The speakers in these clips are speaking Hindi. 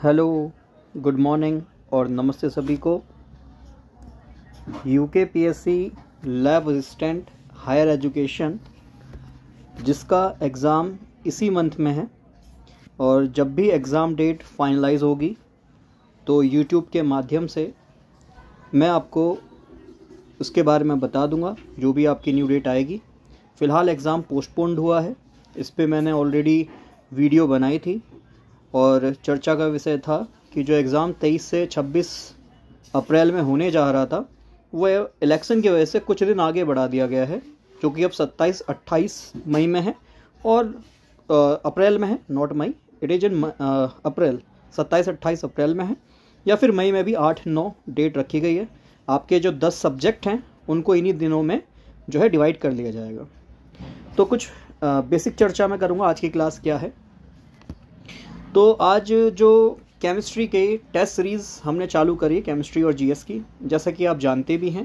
हेलो, गुड मॉर्निंग और नमस्ते सभी को। UKPSC lab assistant higher education जिसका एग्ज़ाम इसी मंथ में है और जब भी एग्ज़ाम डेट फाइनलाइज होगी तो यूट्यूब के माध्यम से मैं आपको उसके बारे में बता दूंगा जो भी आपकी न्यू डेट आएगी। फ़िलहाल एग्ज़ाम पोस्टपोन्ड हुआ है, इस पे मैंने ऑलरेडी वीडियो बनाई थी और चर्चा का विषय था कि जो एग्ज़ाम 23 से 26 अप्रैल में होने जा रहा था वो इलेक्शन की वजह से कुछ दिन आगे बढ़ा दिया गया है, जो कि अब 27-28 मई में है और अप्रैल में है, not May, it is in April. 27-28 अप्रैल में है या फिर मई में भी 8-9 डेट रखी गई है। आपके जो 10 सब्जेक्ट हैं उनको इन्हीं दिनों में जो है डिवाइड कर लिया जाएगा। तो कुछ बेसिक चर्चा मैं करूँगा। आज की क्लास क्या है, तो आज जो केमिस्ट्री के टेस्ट सीरीज़ हमने चालू करी है केमिस्ट्री और जीएस की, जैसा कि आप जानते भी हैं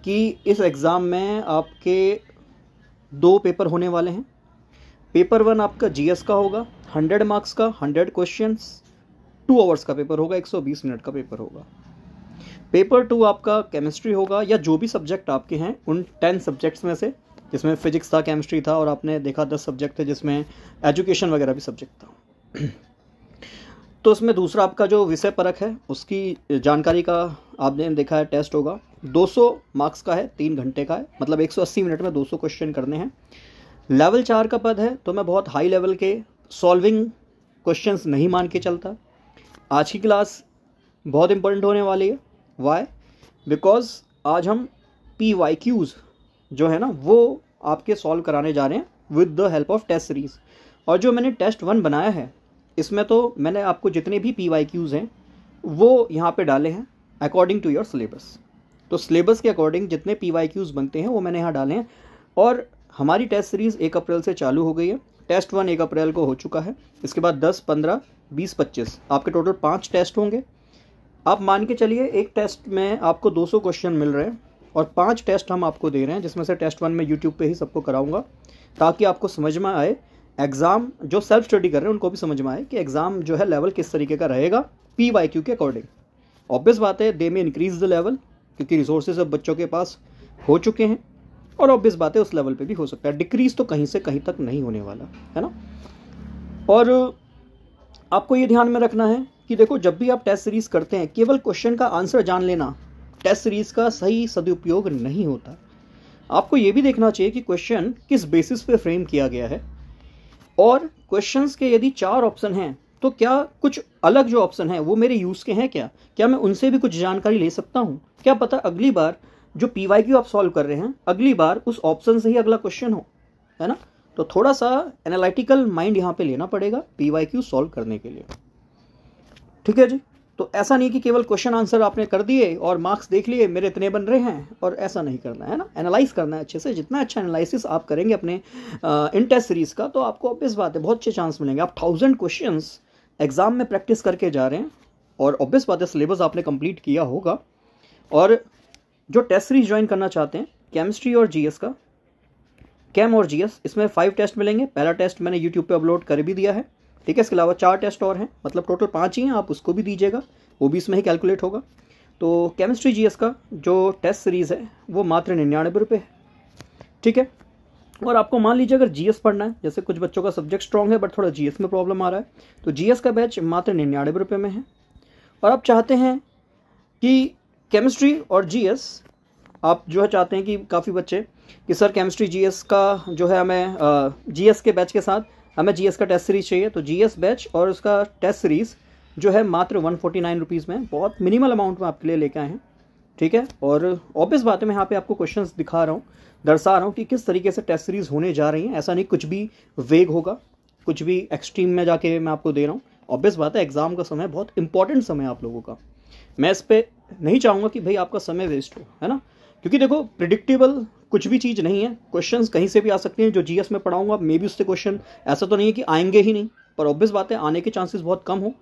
कि इस एग्ज़ाम में आपके 2 पेपर होने वाले हैं। पेपर 1 आपका जीएस का होगा, 100 मार्क्स का, 100 क्वेश्चंस, 2 आवर्स का पेपर होगा, 120 मिनट का पेपर होगा। पेपर 2 आपका केमिस्ट्री होगा या जो भी सब्जेक्ट आपके हैं उन 10 सब्जेक्ट्स में से, जिसमें फिजिक्स था, केमिस्ट्री था और आपने देखा 10 सब्जेक्ट थे जिसमें एजुकेशन वगैरह भी सब्जेक्ट था। तो उसमें दूसरा आपका जो विषय परख है उसकी जानकारी का आपने देखा है टेस्ट होगा, 200 मार्क्स का है, 3 घंटे का है, मतलब 180 मिनट में 200 क्वेश्चन करने हैं। लेवल 4 का पद है, तो मैं बहुत हाई लेवल के सॉल्विंग क्वेश्चंस नहीं मान के चलता। आज की क्लास बहुत इंपॉर्टेंट होने वाली है। वाई? बिकॉज आज हम PYQs जो है ना वो आपके सॉल्व कराने जा रहे हैं with the help of test series. और जो मैंने टेस्ट 1 बनाया है इसमें तो मैंने आपको जितने भी PYQs हैं वो यहाँ पे डाले हैं अकॉर्डिंग टू योर सिलेबस। तो सिलेबस के अकॉर्डिंग जितने PYQs बनते हैं वो मैंने यहाँ डाले हैं। और हमारी टेस्ट सीरीज़ 1 अप्रैल से चालू हो गई है। टेस्ट 1 1 अप्रैल को हो चुका है। इसके बाद 10, 15, 20, 25 आपके टोटल 5 टेस्ट होंगे। आप मान के चलिए एक टेस्ट में आपको 200 क्वेश्चन मिल रहे हैं और 5 टेस्ट हम आपको दे रहे हैं, जिसमें से टेस्ट 1 में यूट्यूब पे ही सबको कराऊंगा ताकि आपको समझ में आए, एग्ज़ाम जो सेल्फ स्टडी कर रहे हैं उनको भी समझ में आए कि एग्ज़ाम जो है लेवल किस तरीके का रहेगा PYQ के अकॉर्डिंग। ऑब्वियस बात है दे में इंक्रीज द लेवल, क्योंकि रिसोर्सेज अब बच्चों के पास हो चुके हैं, और ऑब्वियस बात है उस लेवल पे भी हो सकता है, डिक्रीज तो कहीं से कहीं तक नहीं होने वाला है ना। और आपको ये ध्यान में रखना है कि देखो, जब भी आप टेस्ट सीरीज़ करते हैं केवल क्वेश्चन का आंसर जान लेना टेस्ट सीरीज़ का सही सदुपयोग नहीं होता। आपको ये भी देखना चाहिए कि क्वेश्चन किस बेसिस पे फ्रेम किया गया है, और क्वेश्चंस के यदि 4 ऑप्शन हैं तो क्या कुछ अलग जो ऑप्शन हैं वो मेरे यूज़ के हैं, क्या मैं उनसे भी कुछ जानकारी ले सकता हूँ? क्या पता अगली बार जो PYQ आप सॉल्व कर रहे हैं अगली बार उस ऑप्शन से ही अगला क्वेश्चन हो, है ना। तो थोड़ा सा एनालिटिकल माइंड यहाँ पे लेना पड़ेगा PYQ सॉल्व करने के लिए, ठीक है जी। तो ऐसा नहीं कि केवल क्वेश्चन आंसर आपने कर दिए और मार्क्स देख लिए मेरे इतने बन रहे हैं, और ऐसा नहीं करना है ना। एनालाइज करना है अच्छे से। जितना अच्छा एनालिसिस आप करेंगे अपने इन टेस्ट सीरीज़ का, तो आपको ऑब्वियस बात है बहुत अच्छे चांस मिलेंगे। आप 1000 क्वेश्चंस एग्जाम में प्रैक्टिस करके जा रहे हैं और ऑब्वियस बात है सिलेबस आपने कंप्लीट किया होगा। और जो टेस्ट सीरीज ज्वाइन करना चाहते हैं केमिस्ट्री और जीएस का, केम और जीएस, इसमें 5 टेस्ट मिलेंगे। पहला टेस्ट मैंने यूट्यूब पे अपलोड कर भी दिया है, ठीक है। इसके अलावा 4 टेस्ट और हैं, मतलब टोटल 5 ही हैं। आप उसको भी दीजिएगा, वो भी इसमें ही कैलकुलेट होगा। तो केमिस्ट्री जीएस का जो टेस्ट सीरीज़ है वो मात्र 99 रुपये है, ठीक है। और आपको मान लीजिए अगर जीएस पढ़ना है, जैसे कुछ बच्चों का सब्जेक्ट स्ट्रॉन्ग है बट थोड़ा जीएस में प्रॉब्लम आ रहा है, तो जीएस का बैच मात्र 99 रुपये में है। और आप चाहते हैं कि केमिस्ट्री और जीएस, आप जो है चाहते हैं कि काफ़ी बच्चे कि सर केमिस्ट्री जीएस का जो है हमें जीएस के बैच के साथ हमें जीएस का टेस्ट सीरीज़ चाहिए, तो जीएस बैच और उसका टेस्ट सीरीज़ जो है मात्र 149 रुपीज़ में, बहुत मिनिमल अमाउंट में आपके लिए लेके आए हैं, ठीक है। और ऑब्वियस बात है मैं यहाँ पे आपको क्वेश्चंस दिखा रहा हूँ, दर्शा रहा हूँ कि किस तरीके से टेस्ट सीरीज़ होने जा रही हैं। ऐसा नहीं कुछ भी वेग होगा, कुछ भी एक्सट्रीम में जाके मैं आपको दे रहा हूँ। ऑब्वियस बात है एग्ज़ाम का समय बहुत इंपॉर्टेंट समय है आप लोगों का। मैं इस पर नहीं चाहूँगा कि भाई आपका समय वेस्ट हो, है ना, क्योंकि देखो प्रिडिक्टेबल कुछ भी चीज़ नहीं है। क्वेश्चंस कहीं से भी आ सकते हैं। जो जीएस में पढ़ाऊंगा मे बी उससे क्वेश्चन ऐसा तो नहीं है कि आएंगे ही नहीं, पर ऑब्वियस बात है आने के चांसेस बहुत कम हो।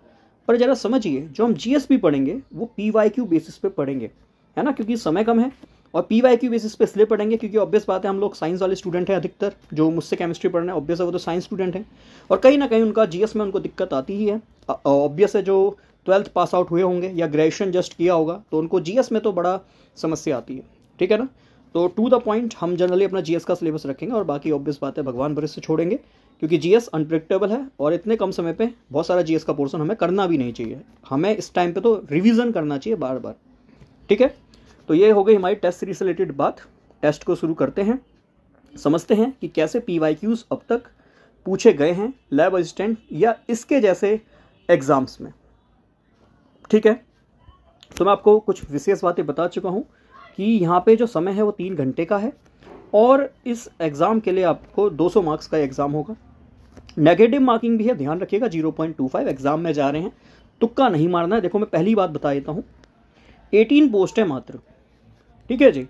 पर ज़रा समझिए, जो हम जीएस भी पढ़ेंगे वो PYQ बेसिस पे पढ़ेंगे, है ना, क्योंकि समय कम है। और PYQ बेसिस पे इसलिए पढ़ेंगे क्योंकि ऑब्वियस बात है हम लोग साइंस वाले स्टूडेंट हैं अधिकतर, जो मुझसे केमिस्ट्री पढ़ना है ऑब्वियस है वो तो साइंस स्टूडेंट हैं, और कहीं ना कहीं उनका जीएस में उनको दिक्कत आती ही है। ऑब्वियस है, जो 12th पास आउट हुए होंगे या ग्रेजुएशन जस्ट किया होगा तो उनको जीएस में तो बड़ा समस्या आती है, ठीक है ना। तो टू द पॉइंट हम जनरली अपना जीएस का सिलेबस रखेंगे और बाकी ऑब्वियस बात है भगवान भरोसे से छोड़ेंगे, क्योंकि जीएस अनप्रेडिक्टेबल है और इतने कम समय पे बहुत सारा जीएस का पोर्शन हमें करना भी नहीं चाहिए। हमें इस टाइम पे तो रिवीजन करना चाहिए बार बार, ठीक है। तो ये हो गई हमारी टेस्ट सीरीज से रिलेटेड बात। टेस्ट को शुरू करते हैं, समझते हैं कि कैसे PYQs अब तक पूछे गए हैं लैब असिस्टेंट या इसके जैसे एग्जाम्स में, ठीक है। तो मैं आपको कुछ विशेष बातें बता चुका हूँ कि यहाँ पे जो समय है वो 3 घंटे का है और इस एग्ज़ाम के लिए आपको 200 मार्क्स का एग्ज़ाम होगा। नेगेटिव मार्किंग भी है, ध्यान रखिएगा, 0.25 एग्ज़ाम में जा रहे हैं, तुक्का नहीं मारना है। देखो मैं पहली बात बता देता हूँ, 18 पोस्ट है मात्र, ठीक है जी।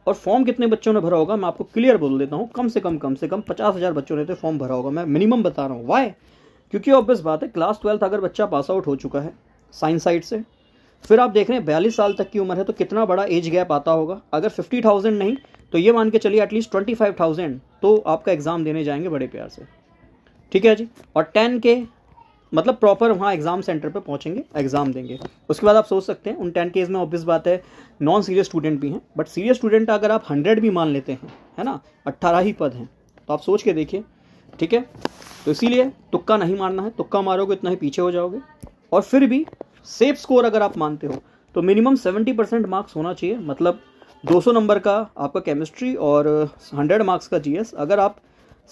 और फॉर्म कितने बच्चों ने भरा होगा मैं आपको क्लियर बोल देता हूँ, कम से कम 50,000 बच्चों ने तो फॉर्म भरा होगा, मैं मिनिमम बता रहा हूँ। वाई? क्योंकि ऑब्वियस बात है, क्लास 12th अगर बच्चा पास आउट हो चुका है साइंस साइड से, फिर आप देख रहे हैं 42 साल तक की उम्र है, तो कितना बड़ा एज गैप आता होगा। अगर 50,000 नहीं तो ये मान के चलिए एटलीस्ट 25,000 तो आपका एग्ज़ाम देने जाएंगे बड़े प्यार से, ठीक है जी। और 10K मतलब प्रॉपर वहाँ एग्ज़ाम सेंटर पे पहुँचेंगे, एग्ज़ाम देंगे। उसके बाद आप सोच सकते हैं उन 10Ks में ऑब्वियस बात है नॉन सीरियस स्टूडेंट भी हैं, बट सीरियस स्टूडेंट अगर आप 100 भी मान लेते हैं, है ना, 18 ही पद हैं, तो आप सोच के देखिए, ठीक है। तो इसीलिए तुक्का नहीं मारना है, तुक्का मारोगे इतना ही पीछे हो जाओगे। और फिर भी सेफ स्कोर अगर आप मानते हो तो मिनिमम 70% मार्क्स होना चाहिए, मतलब 200 नंबर का आपका केमिस्ट्री और 100 मार्क्स का जीएस। अगर आप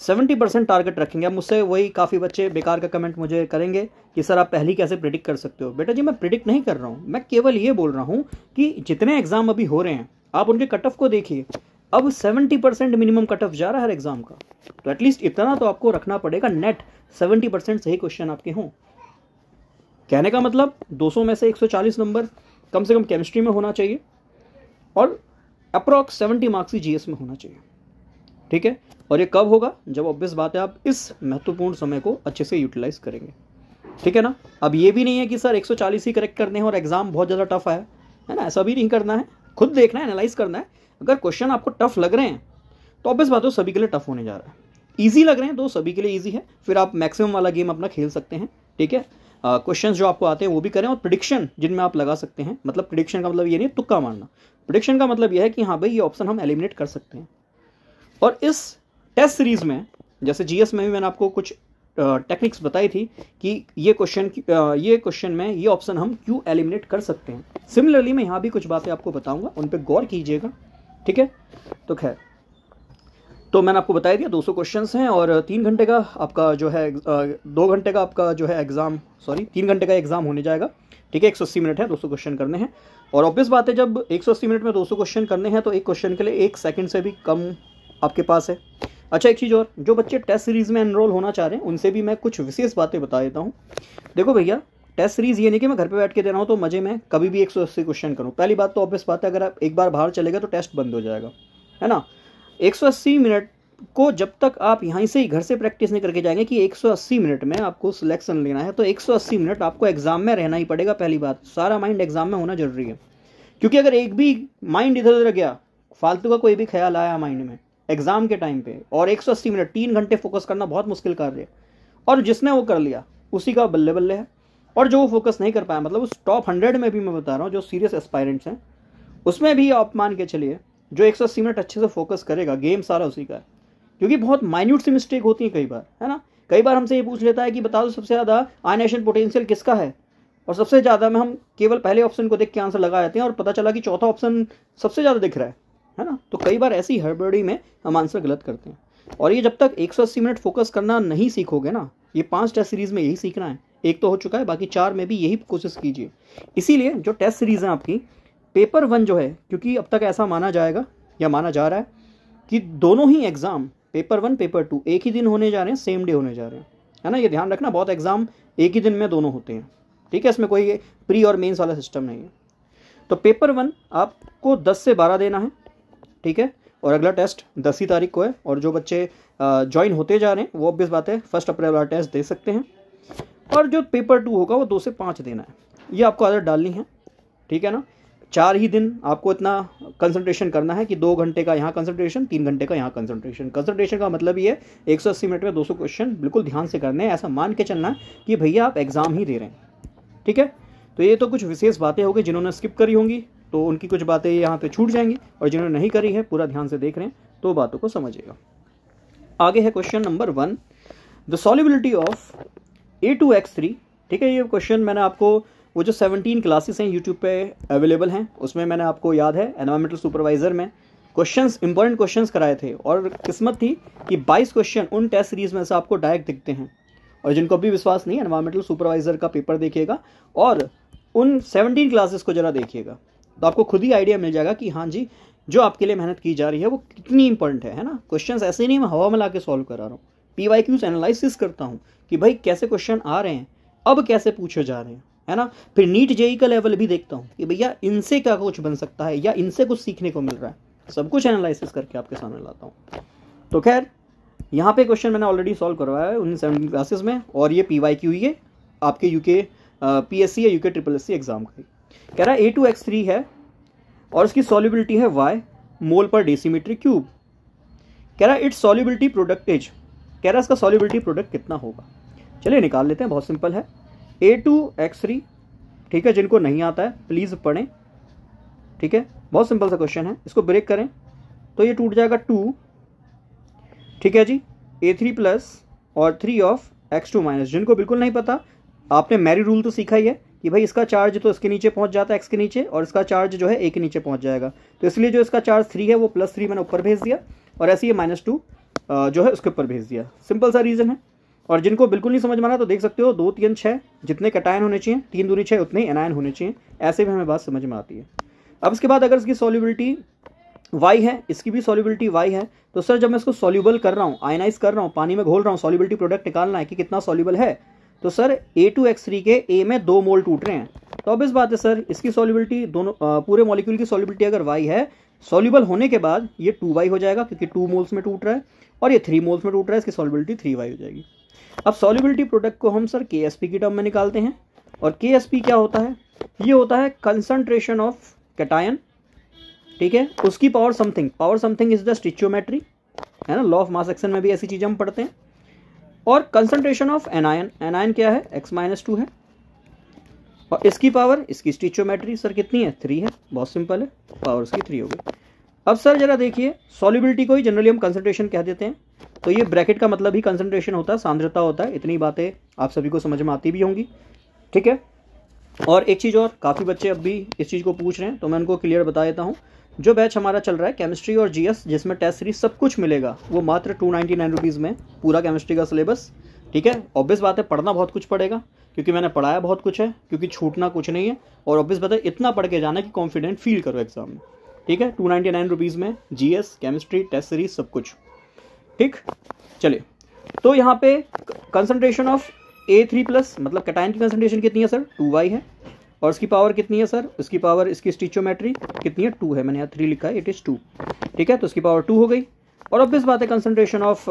70% टारगेट रखेंगे, अब मुझसे वही काफ़ी बच्चे बेकार का कमेंट मुझे करेंगे कि सर आप पहले कैसे प्रिडिक्ट कर सकते हो। बेटा जी मैं प्रिडिक्ट नहीं कर रहा हूँ, मैं केवल ये बोल रहा हूँ कि जितने एग्जाम अभी हो रहे हैं आप उनके कट ऑफ को देखिए, अब 70% मिनिमम कट ऑफ जा रहा है हर एग्जाम का, तो एटलीस्ट इतना तो आपको रखना पड़ेगा, नेट 70% सही क्वेश्चन आपके हों। कहने का मतलब 200 में से 140 नंबर कम से कम केमिस्ट्री में होना चाहिए और अप्रॉक्स 70 मार्क्स ही जीएस में होना चाहिए, ठीक है। और ये कब होगा? जब ऑब्वियस बात है आप इस महत्वपूर्ण समय को अच्छे से यूटिलाइज करेंगे, ठीक है ना। अब ये भी नहीं है कि सर 140 ही करेक्ट करने हैं और एग्जाम बहुत ज़्यादा टफ है ना, ऐसा भी नहीं करना है। खुद देखना है, एनालाइज करना है। अगर क्वेश्चन आपको टफ लग रहे हैं तो ऑब्वियस बात है सभी के लिए टफ होने जा रहा है, ईजी लग रहे हैं तो सभी के लिए ईजी है, फिर आप मैक्सिमम वाला गेम अपना खेल सकते हैं, ठीक है। क्वेश्चंस जो आपको आते हैं वो भी करें और प्रिडिक्शन जिनमें आप लगा सकते हैं, मतलब प्रिडिक्शन का मतलब ये नहीं तुक्का मारना, प्रिडिक्शन का मतलब ये है कि हाँ भाई ये ऑप्शन हम एलिमिनेट कर सकते हैं। और इस टेस्ट सीरीज में जैसे जीएस में भी मैंने आपको कुछ टेक्निक्स बताई थी कि ये क्वेश्चन में ये ऑप्शन हम क्यों एलिमिनेट कर सकते हैं। सिमिलरली मैं यहाँ भी कुछ बातें आपको बताऊंगा, उन पर गौर कीजिएगा, ठीक है। तो खैर, तो मैंने आपको बता दिया 200 क्वेश्चंस हैं और 3 घंटे का आपका जो है 2 घंटे का आपका जो है एग्ज़ाम, 3 घंटे का एग्ज़ाम होने जाएगा, ठीक है। 180 मिनट है, 200 क्वेश्चन करने हैं। और ऑब्वियस बात है जब 180 मिनट में 200 क्वेश्चन करने हैं तो एक क्वेश्चन के लिए 1 सेकंड से भी कम आपके पास है। अच्छा एक चीज़ और, जो बच्चे टेस्ट सीरीज़ में एनरोल होना चाह रहे हैं उनसे भी मैं कुछ विशेष बातें बता देता हूँ। देखो भैया, टेस्ट सीरीज़ ये नहीं कि मैं घर पे बैठ के दे रहा हूँ तो मज़े में कभी भी 180 क्वेश्चन करूँ। पहली बात तो ऑब्वियस बात है अगर आप एक बार बाहर चले गए तो टेस्ट बंद हो जाएगा, है ना। 180 मिनट को जब तक आप यहाँ से ही घर से प्रैक्टिस नहीं करके जाएंगे कि 180 मिनट में आपको सिलेक्शन लेना है, तो 180 मिनट आपको एग्जाम में रहना ही पड़ेगा। पहली बात, सारा माइंड एग्जाम में होना जरूरी है, क्योंकि अगर एक भी माइंड इधर उधर गया, फालतू का कोई भी ख्याल आया माइंड में एग्जाम के टाइम पे, और 180 मिनट 3 घंटे फोकस करना बहुत मुश्किल कार्य है। और जिसने वो कर लिया उसी का बल्ले बल्ले है, और जो वो फोकस नहीं कर पाया, मतलब उस टॉप 100 में भी मैं बता रहा हूँ जो सीरियस एस्पायरेंट्स हैं उसमें भी आप मान के चलिए जो 180 मिनट अच्छे से फोकस करेगा, गेम सारा उसी का है। क्योंकि बहुत माइन्यूट सी मिस्टेक होती है कई बार, है ना। कई बार हमसे ये पूछ लेता है कि बता दो सबसे ज़्यादा आयनेशन पोटेंशियल किसका है, और सबसे ज़्यादा में हम केवल पहले ऑप्शन को देख के आंसर लगा जाते हैं और पता चला कि चौथा ऑप्शन सबसे ज़्यादा दिख रहा है ना। तो कई बार ऐसी हड़बड़ी में हम आंसर गलत करते हैं। और ये जब तक 180 मिनट फोकस करना नहीं सीखोगे ना, ये 5 टेस्ट सीरीज़ में यही सीखना है। एक तो हो चुका है, बाकी 4 में भी यही कोशिश कीजिए। इसीलिए जो टेस्ट सीरीज़ है आपकी, पेपर 1 जो है, क्योंकि अब तक ऐसा माना जाएगा या माना जा रहा है कि दोनों ही एग्ज़ाम पेपर 1 पेपर 2 एक ही दिन होने जा रहे हैं, सेम डे होने जा रहे हैं, है ना। ये ध्यान रखना, बहुत एग्जाम एक ही दिन में दोनों होते हैं, ठीक है। इसमें कोई प्री और मेंस वाला सिस्टम नहीं है। तो पेपर 1 आपको 10 से 12 देना है, ठीक है। और अगला टेस्ट 10 ही तारीख को है। और जो बच्चे ज्वाइन होते जा रहे हैं वो ऑब्वियस बात है 1 अप्रैल वाला टेस्ट दे सकते हैं। और जो पेपर 2 होगा वो 2 से 5 देना है। ये आपको आदत डालनी है, ठीक है ना। 4 ही दिन आपको इतना कंसंट्रेशन करना है कि 2 घंटे का यहाँ कंसंट्रेशन, 3 घंटे का यहाँ कंसंट्रेशन। कंसंट्रेशन का मतलब ये है 180 मिनट में 200 क्वेश्चन बिल्कुल ध्यान से करने हैं, ऐसा मान के चलना है कि भैया आप एग्ज़ाम ही दे रहे हैं। ठीक है, तो ये तो कुछ विशेष बातें हो गई, जिन्होंने स्किप करी होंगी तो उनकी कुछ बातें यहाँ पे छूट जाएंगी, और जिन्होंने नहीं करी है पूरा ध्यान से देख रहे हैं तो बातों को समझिएगा। आगे है question number 1, the solubility of A2X3। ठीक है, ये क्वेश्चन मैंने आपको वो जो 17 क्लासेस हैं यूट्यूब पे अवेलेबल हैं उसमें मैंने आपको याद है एनवायरमेंटल सुपरवाइज़र में क्वेश्चंस, इंपॉर्टेंट क्वेश्चंस कराए थे, और किस्मत थी कि 22 क्वेश्चन उन टेस्ट सीरीज़ में से आपको डायरेक्ट दिखते हैं। और जिनको भी विश्वास नहीं, एनवायरमेंटल सुपरवाइज़र का पेपर देखिएगा और उन 17 क्लासेस को ज़रा देखिएगा, तो आपको खुद ही आइडिया मिल जाएगा कि हाँ जी, जो आपके लिए मेहनत की जा रही है वो कितनी इंपॉर्टेंट है ना। क्वेश्चंस ऐसे नहीं मैं हवा में ला के सॉल्व करा रहा हूँ, PYQs एनालिसिस करता हूँ कि भाई कैसे क्वेश्चन आ रहे हैं, अब कैसे पूछे जा रहे हैं, है ना। फिर नीट जेई का लेवल भी देखता हूँ कि भैया इनसे क्या कुछ बन सकता है या इनसे कुछ सीखने को मिल रहा है, सब कुछ एनालिसिस करके आपके सामने लाता हूँ। तो खैर यहाँ पे क्वेश्चन मैंने ऑलरेडी सॉल्व करवाया है उन 17 क्लासेस में, और ये PYQ ही है आपके यूके PSC या यूके SSC एग्जाम का। कह रहा है A2X3 है और इसकी सॉल्युबिलिटी है Y मोल पर डेसीमीटर क्यूब। कह रहा है इट्स सॉल्युबिलिटी प्रोडक्ट इज, कह रहा है इसका सॉल्युबिलिटी प्रोडक्ट कितना होगा। चलिए निकाल लेते हैं, बहुत सिंपल है। A2X3, ठीक है, जिनको नहीं आता है प्लीज़ पढ़ें। ठीक है, बहुत सिंपल सा क्वेश्चन है, इसको ब्रेक करें तो ये टूट जाएगा 2, ठीक है जी, A3 प्लस और 3 ऑफ X2 माइनस। जिनको बिल्कुल नहीं पता, आपने मैरी रूल तो सीखा ही है कि भाई इसका चार्ज तो इसके नीचे पहुंच जाता है x के नीचे, और इसका चार्ज जो है a के नीचे पहुंच जाएगा, तो इसलिए जो इसका चार्ज 3 है वो +3 मैंने ऊपर भेज दिया, और ऐसे ही -2 जो है उसके ऊपर भेज दिया। सिंपल सा रीज़न है। और जिनको बिल्कुल नहीं समझ में आना तो देख सकते हो 2 3 6 जितने कैटायन होने चाहिए 3 दूनी 6 उतने ही एनायन होने चाहिए, ऐसे भी हमें बात समझ में आती है। अब इसके बाद अगर इसकी सॉल्युबिलिटी y है, इसकी भी सॉल्युबिलिटी y है, तो सर जब मैं इसको सॉल्यूबल कर रहा हूँ, आयनाइज कर रहा हूँ, पानी में घोल रहा हूँ, सॉल्युबिलिटी प्रोडक्ट निकालना है कि कितना सॉल्यूबल है, तो सर A2X3 के A में 2 मोल टूट रहे हैं, तो अब इस बात है सर इसकी सॉल्युबिलिटी दोनों पूरे मॉलिक्यूल की सॉल्युबिलिटी अगर y है, सॉल्युबल होने के बाद ये 2y हो जाएगा क्योंकि 2 मोल्स में टूट रहा है, और ये 3 मोल्स में टूट रहा है, इसकी सॉल्युबिलिटी 3y हो जाएगी। अब सॉल्युबिलिटी प्रोडक्ट को हम सर KSP की टर्म में निकालते हैं, और KSP क्या होता है, ये होता है कंसंट्रेशन ऑफ कैटायन, ठीक है, उसकी पावर समथिंग इज द स्टिचियोमेट्री, है ना, लॉ ऑफ मास एक्शन में भी ऐसी चीज़ें हम पढ़ते हैं। और कंसंट्रेशन ऑफ एनायन क्या है, x-2 है, और इसकी पावर, इसकी स्टिचियोमेट्री सर कितनी है, 3 है, बहुत सिंपल है, पावर उसकी 3 हो गई। अब सर जरा देखिए, सॉल्युबिलिटी को ही जनरली हम कंसंट्रेशन कह देते हैं, तो ये ब्रैकेट का मतलब ही कंसंट्रेशन होता है, सांद्रता होता है, इतनी बातें आप सभी को समझ में आती भी होंगी। ठीक है, और एक चीज़ और, काफ़ी बच्चे अब भी इस चीज़ को पूछ रहे हैं तो मैं उनको क्लियर बता देता हूँ। जो बैच हमारा चल रहा है केमिस्ट्री और GS, जिसमें टेस्ट सीरीज सब कुछ मिलेगा, वो मात्र 299 रुपीज़ में पूरा केमिस्ट्री का सिलेबस। ठीक है, ऑब्वियस बात है पढ़ना बहुत कुछ पड़ेगा क्योंकि मैंने पढ़ाया बहुत कुछ है, क्योंकि छूटना कुछ नहीं है, और ऑब्वियस बात है इतना पढ़ के जाना कि कॉन्फिडेंट फील करो एग्जाम में। ठीक है, 299 रुपीज़ में GS, केमिस्ट्री, टेस्ट सीरीज सब कुछ। ठीक, चलिए, तो यहाँ पे कंसंट्रेशन ऑफ A3 प्लस मतलब कैटायन की कंसंट्रेशन कितनी है सर, 2y है, और इसकी पावर कितनी है सर, इसकी पावर, इसकी स्टिचियोमेट्री कितनी है, 2 है, मैंने यहाँ 3 लिखा है, इट इज़ 2। ठीक है, तो इसकी पावर 2 हो गई। और ऑब्वियस बात है कंसंट्रेशन ऑफ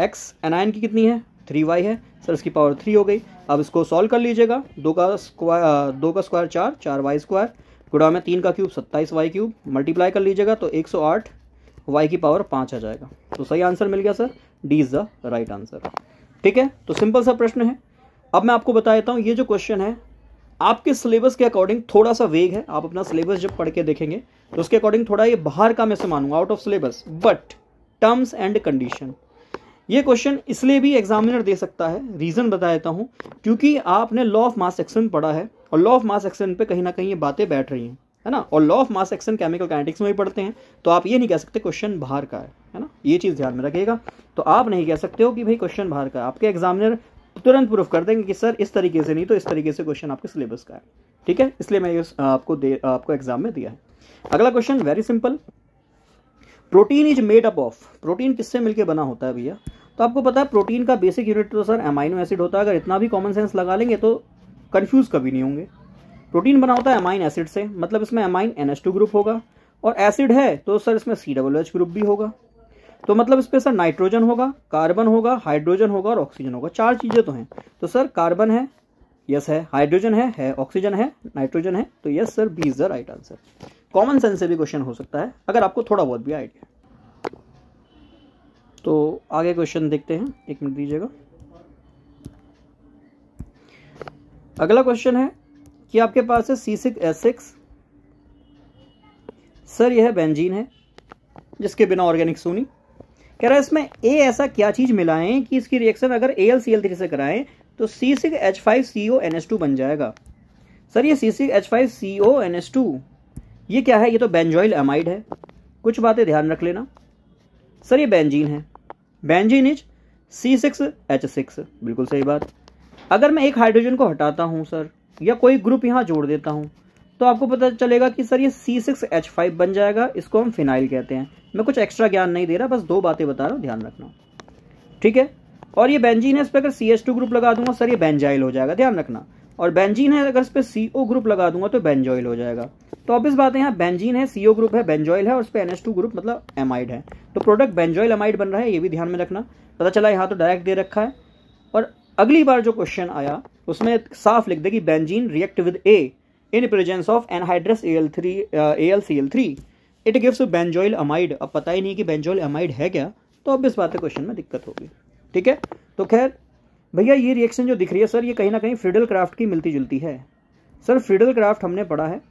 x एनायन की कितनी है, 3y है, सर इसकी पावर 3 हो गई। अब इसको सॉल्व कर लीजिएगा, 2 का स्क्वायर 4, 4y स्क्वायर, गुणा में 3 का क्यूब 27y क्यूब, मल्टीप्लाई कर लीजिएगा तो 108 y की पावर 5 आ जाएगा। तो सही आंसर मिल गया sir, D is the right answer. ठीक है, तो सिंपल सा प्रश्न है। अब मैं आपको बता देता हूँ, ये जो क्वेश्चन है आपके सिलेबस के अकॉर्डिंग थोड़ा सा वेग है, आप अपना सिलेबस जब पढ़ के देखेंगे तो उसके अकॉर्डिंग थोड़ा ये बाहर का मैं से मानूंगा, out of syllabus, but terms and condition, ये क्वेश्चन इसलिए भी एग्जामिनर दे सकता है, रीज़न बता देता हूँ, क्योंकि आपने लॉ ऑफ मास एक्शन पढ़ा है, और लॉ ऑफ मास एक्शन पे कहीं ना कहीं ये बातें बैठ रही हैं, है ना, और law of mass action chemical kinetics में भी पढ़ते हैं, तो आप ये नहीं कह सकते क्वेश्चन बाहर का है ना, ये चीज़ ध्यान में रखिएगा। तो आप नहीं कह सकते हो कि भाई क्वेश्चन बाहर का है, आपके एग्जामिनर तुरंत प्रूफ कर देंगे कि सर इस तरीके से नहीं तो इस तरीके से क्वेश्चन आपके सिलेबस का है। ठीक है, इसलिए मैं ये आपको एग्जाम में दिया है। अगला question very simple, protein is made up of, protein किससे मिलकर बना होता है भैया, तो आपको पता है प्रोटीन का बेसिक यूनिट तो सर अमाइनो एसिड होता है, अगर इतना भी कॉमन सेंस लगा लेंगे तो कंफ्यूज कभी नहीं होंगे। प्रोटीन बना होता है अमाइन एसिड से, मतलब इसमें अमाइन NH2 ग्रुप होगा, और एसिड है तो सर इसमें COOH ग्रुप भी होगा, तो मतलब इस पर सर नाइट्रोजन होगा, कार्बन होगा, हाइड्रोजन होगा और ऑक्सीजन होगा, 4 चीज़ें तो हैं। तो सर कार्बन है, यस है, हाइड्रोजन है, ऑक्सीजन है, नाइट्रोजन है, तो yes sir, B is the right answer. Common sense से भी क्वेश्चन हो सकता है अगर आपको थोड़ा बहुत भी आइडिया। तो आगे क्वेश्चन देखते हैं, 1 मिनट दीजिएगा। अगला क्वेश्चन है कि आपके पास है C6H6, सर यह बेंजीन है जिसके बिना ऑर्गेनिक सूनी। कह रहा है इसमें ए ऐसा क्या चीज मिलाएं कि इसकी रिएक्शन अगर AlCl3 से कराएं तो C6H5CONH2 बन जाएगा। सर ये C6H5CONH2 ये क्या है? ये तो बेंजोइल एमाइड है। कुछ बातें ध्यान रख लेना। सर ये बेंजीन है, बेंजीन इज C6H6, बिल्कुल सही बात। अगर मैं एक हाइड्रोजन को हटाता हूं सर, या कोई ग्रुप यहां जोड़ देता हूं, तो आपको पता चलेगा कि सर ये C6H5 बन जाएगा। इसको हम फिनाइल कहते हैं। मैं कुछ एक्स्ट्रा ज्ञान नहीं दे रहा, बस 2 बातें बता रहा हूं, ध्यान रखना, ठीक है। और ये बेंजीन है, इस पर अगर CH2 ग्रुप लगा दूंगा सर ये बेंजाइल हो जाएगा, ध्यान रखना। और बेंजीन है, अगर इस पर CO ग्रुप लगा दूंगा तो बेंजोइल हो जाएगा। तो ऑब्वियस बात है, यहाँ बेंजीन है, CO ग्रुप है, बेंजोइल है, और उस पर NH2 ग्रुप मतलब एमाइड है, तो प्रोडक्ट बेंजोइल एमाइड बन रहा है, ये भी ध्यान में रखना। पता चला यहाँ तो डायरेक्ट दे रखा है। और अगली बार जो क्वेश्चन आया उसमें साफ लिख दे कि benzene react with A in presence of anhydrous AlCl3 it gives benzoyl amide. अब पता ही नहीं कि बेंजोइल अमाइड है क्या, तो ऑब्वियस बात है क्वेश्चन में दिक्कत होगी, ठीक है। तो खैर भैया ये रिएक्शन जो दिख रही है सर, ये कहीं ना कहीं फ्रीडल क्राफ्ट की मिलती जुलती है। सर फ्रीडल क्राफ्ट हमने पढ़ा है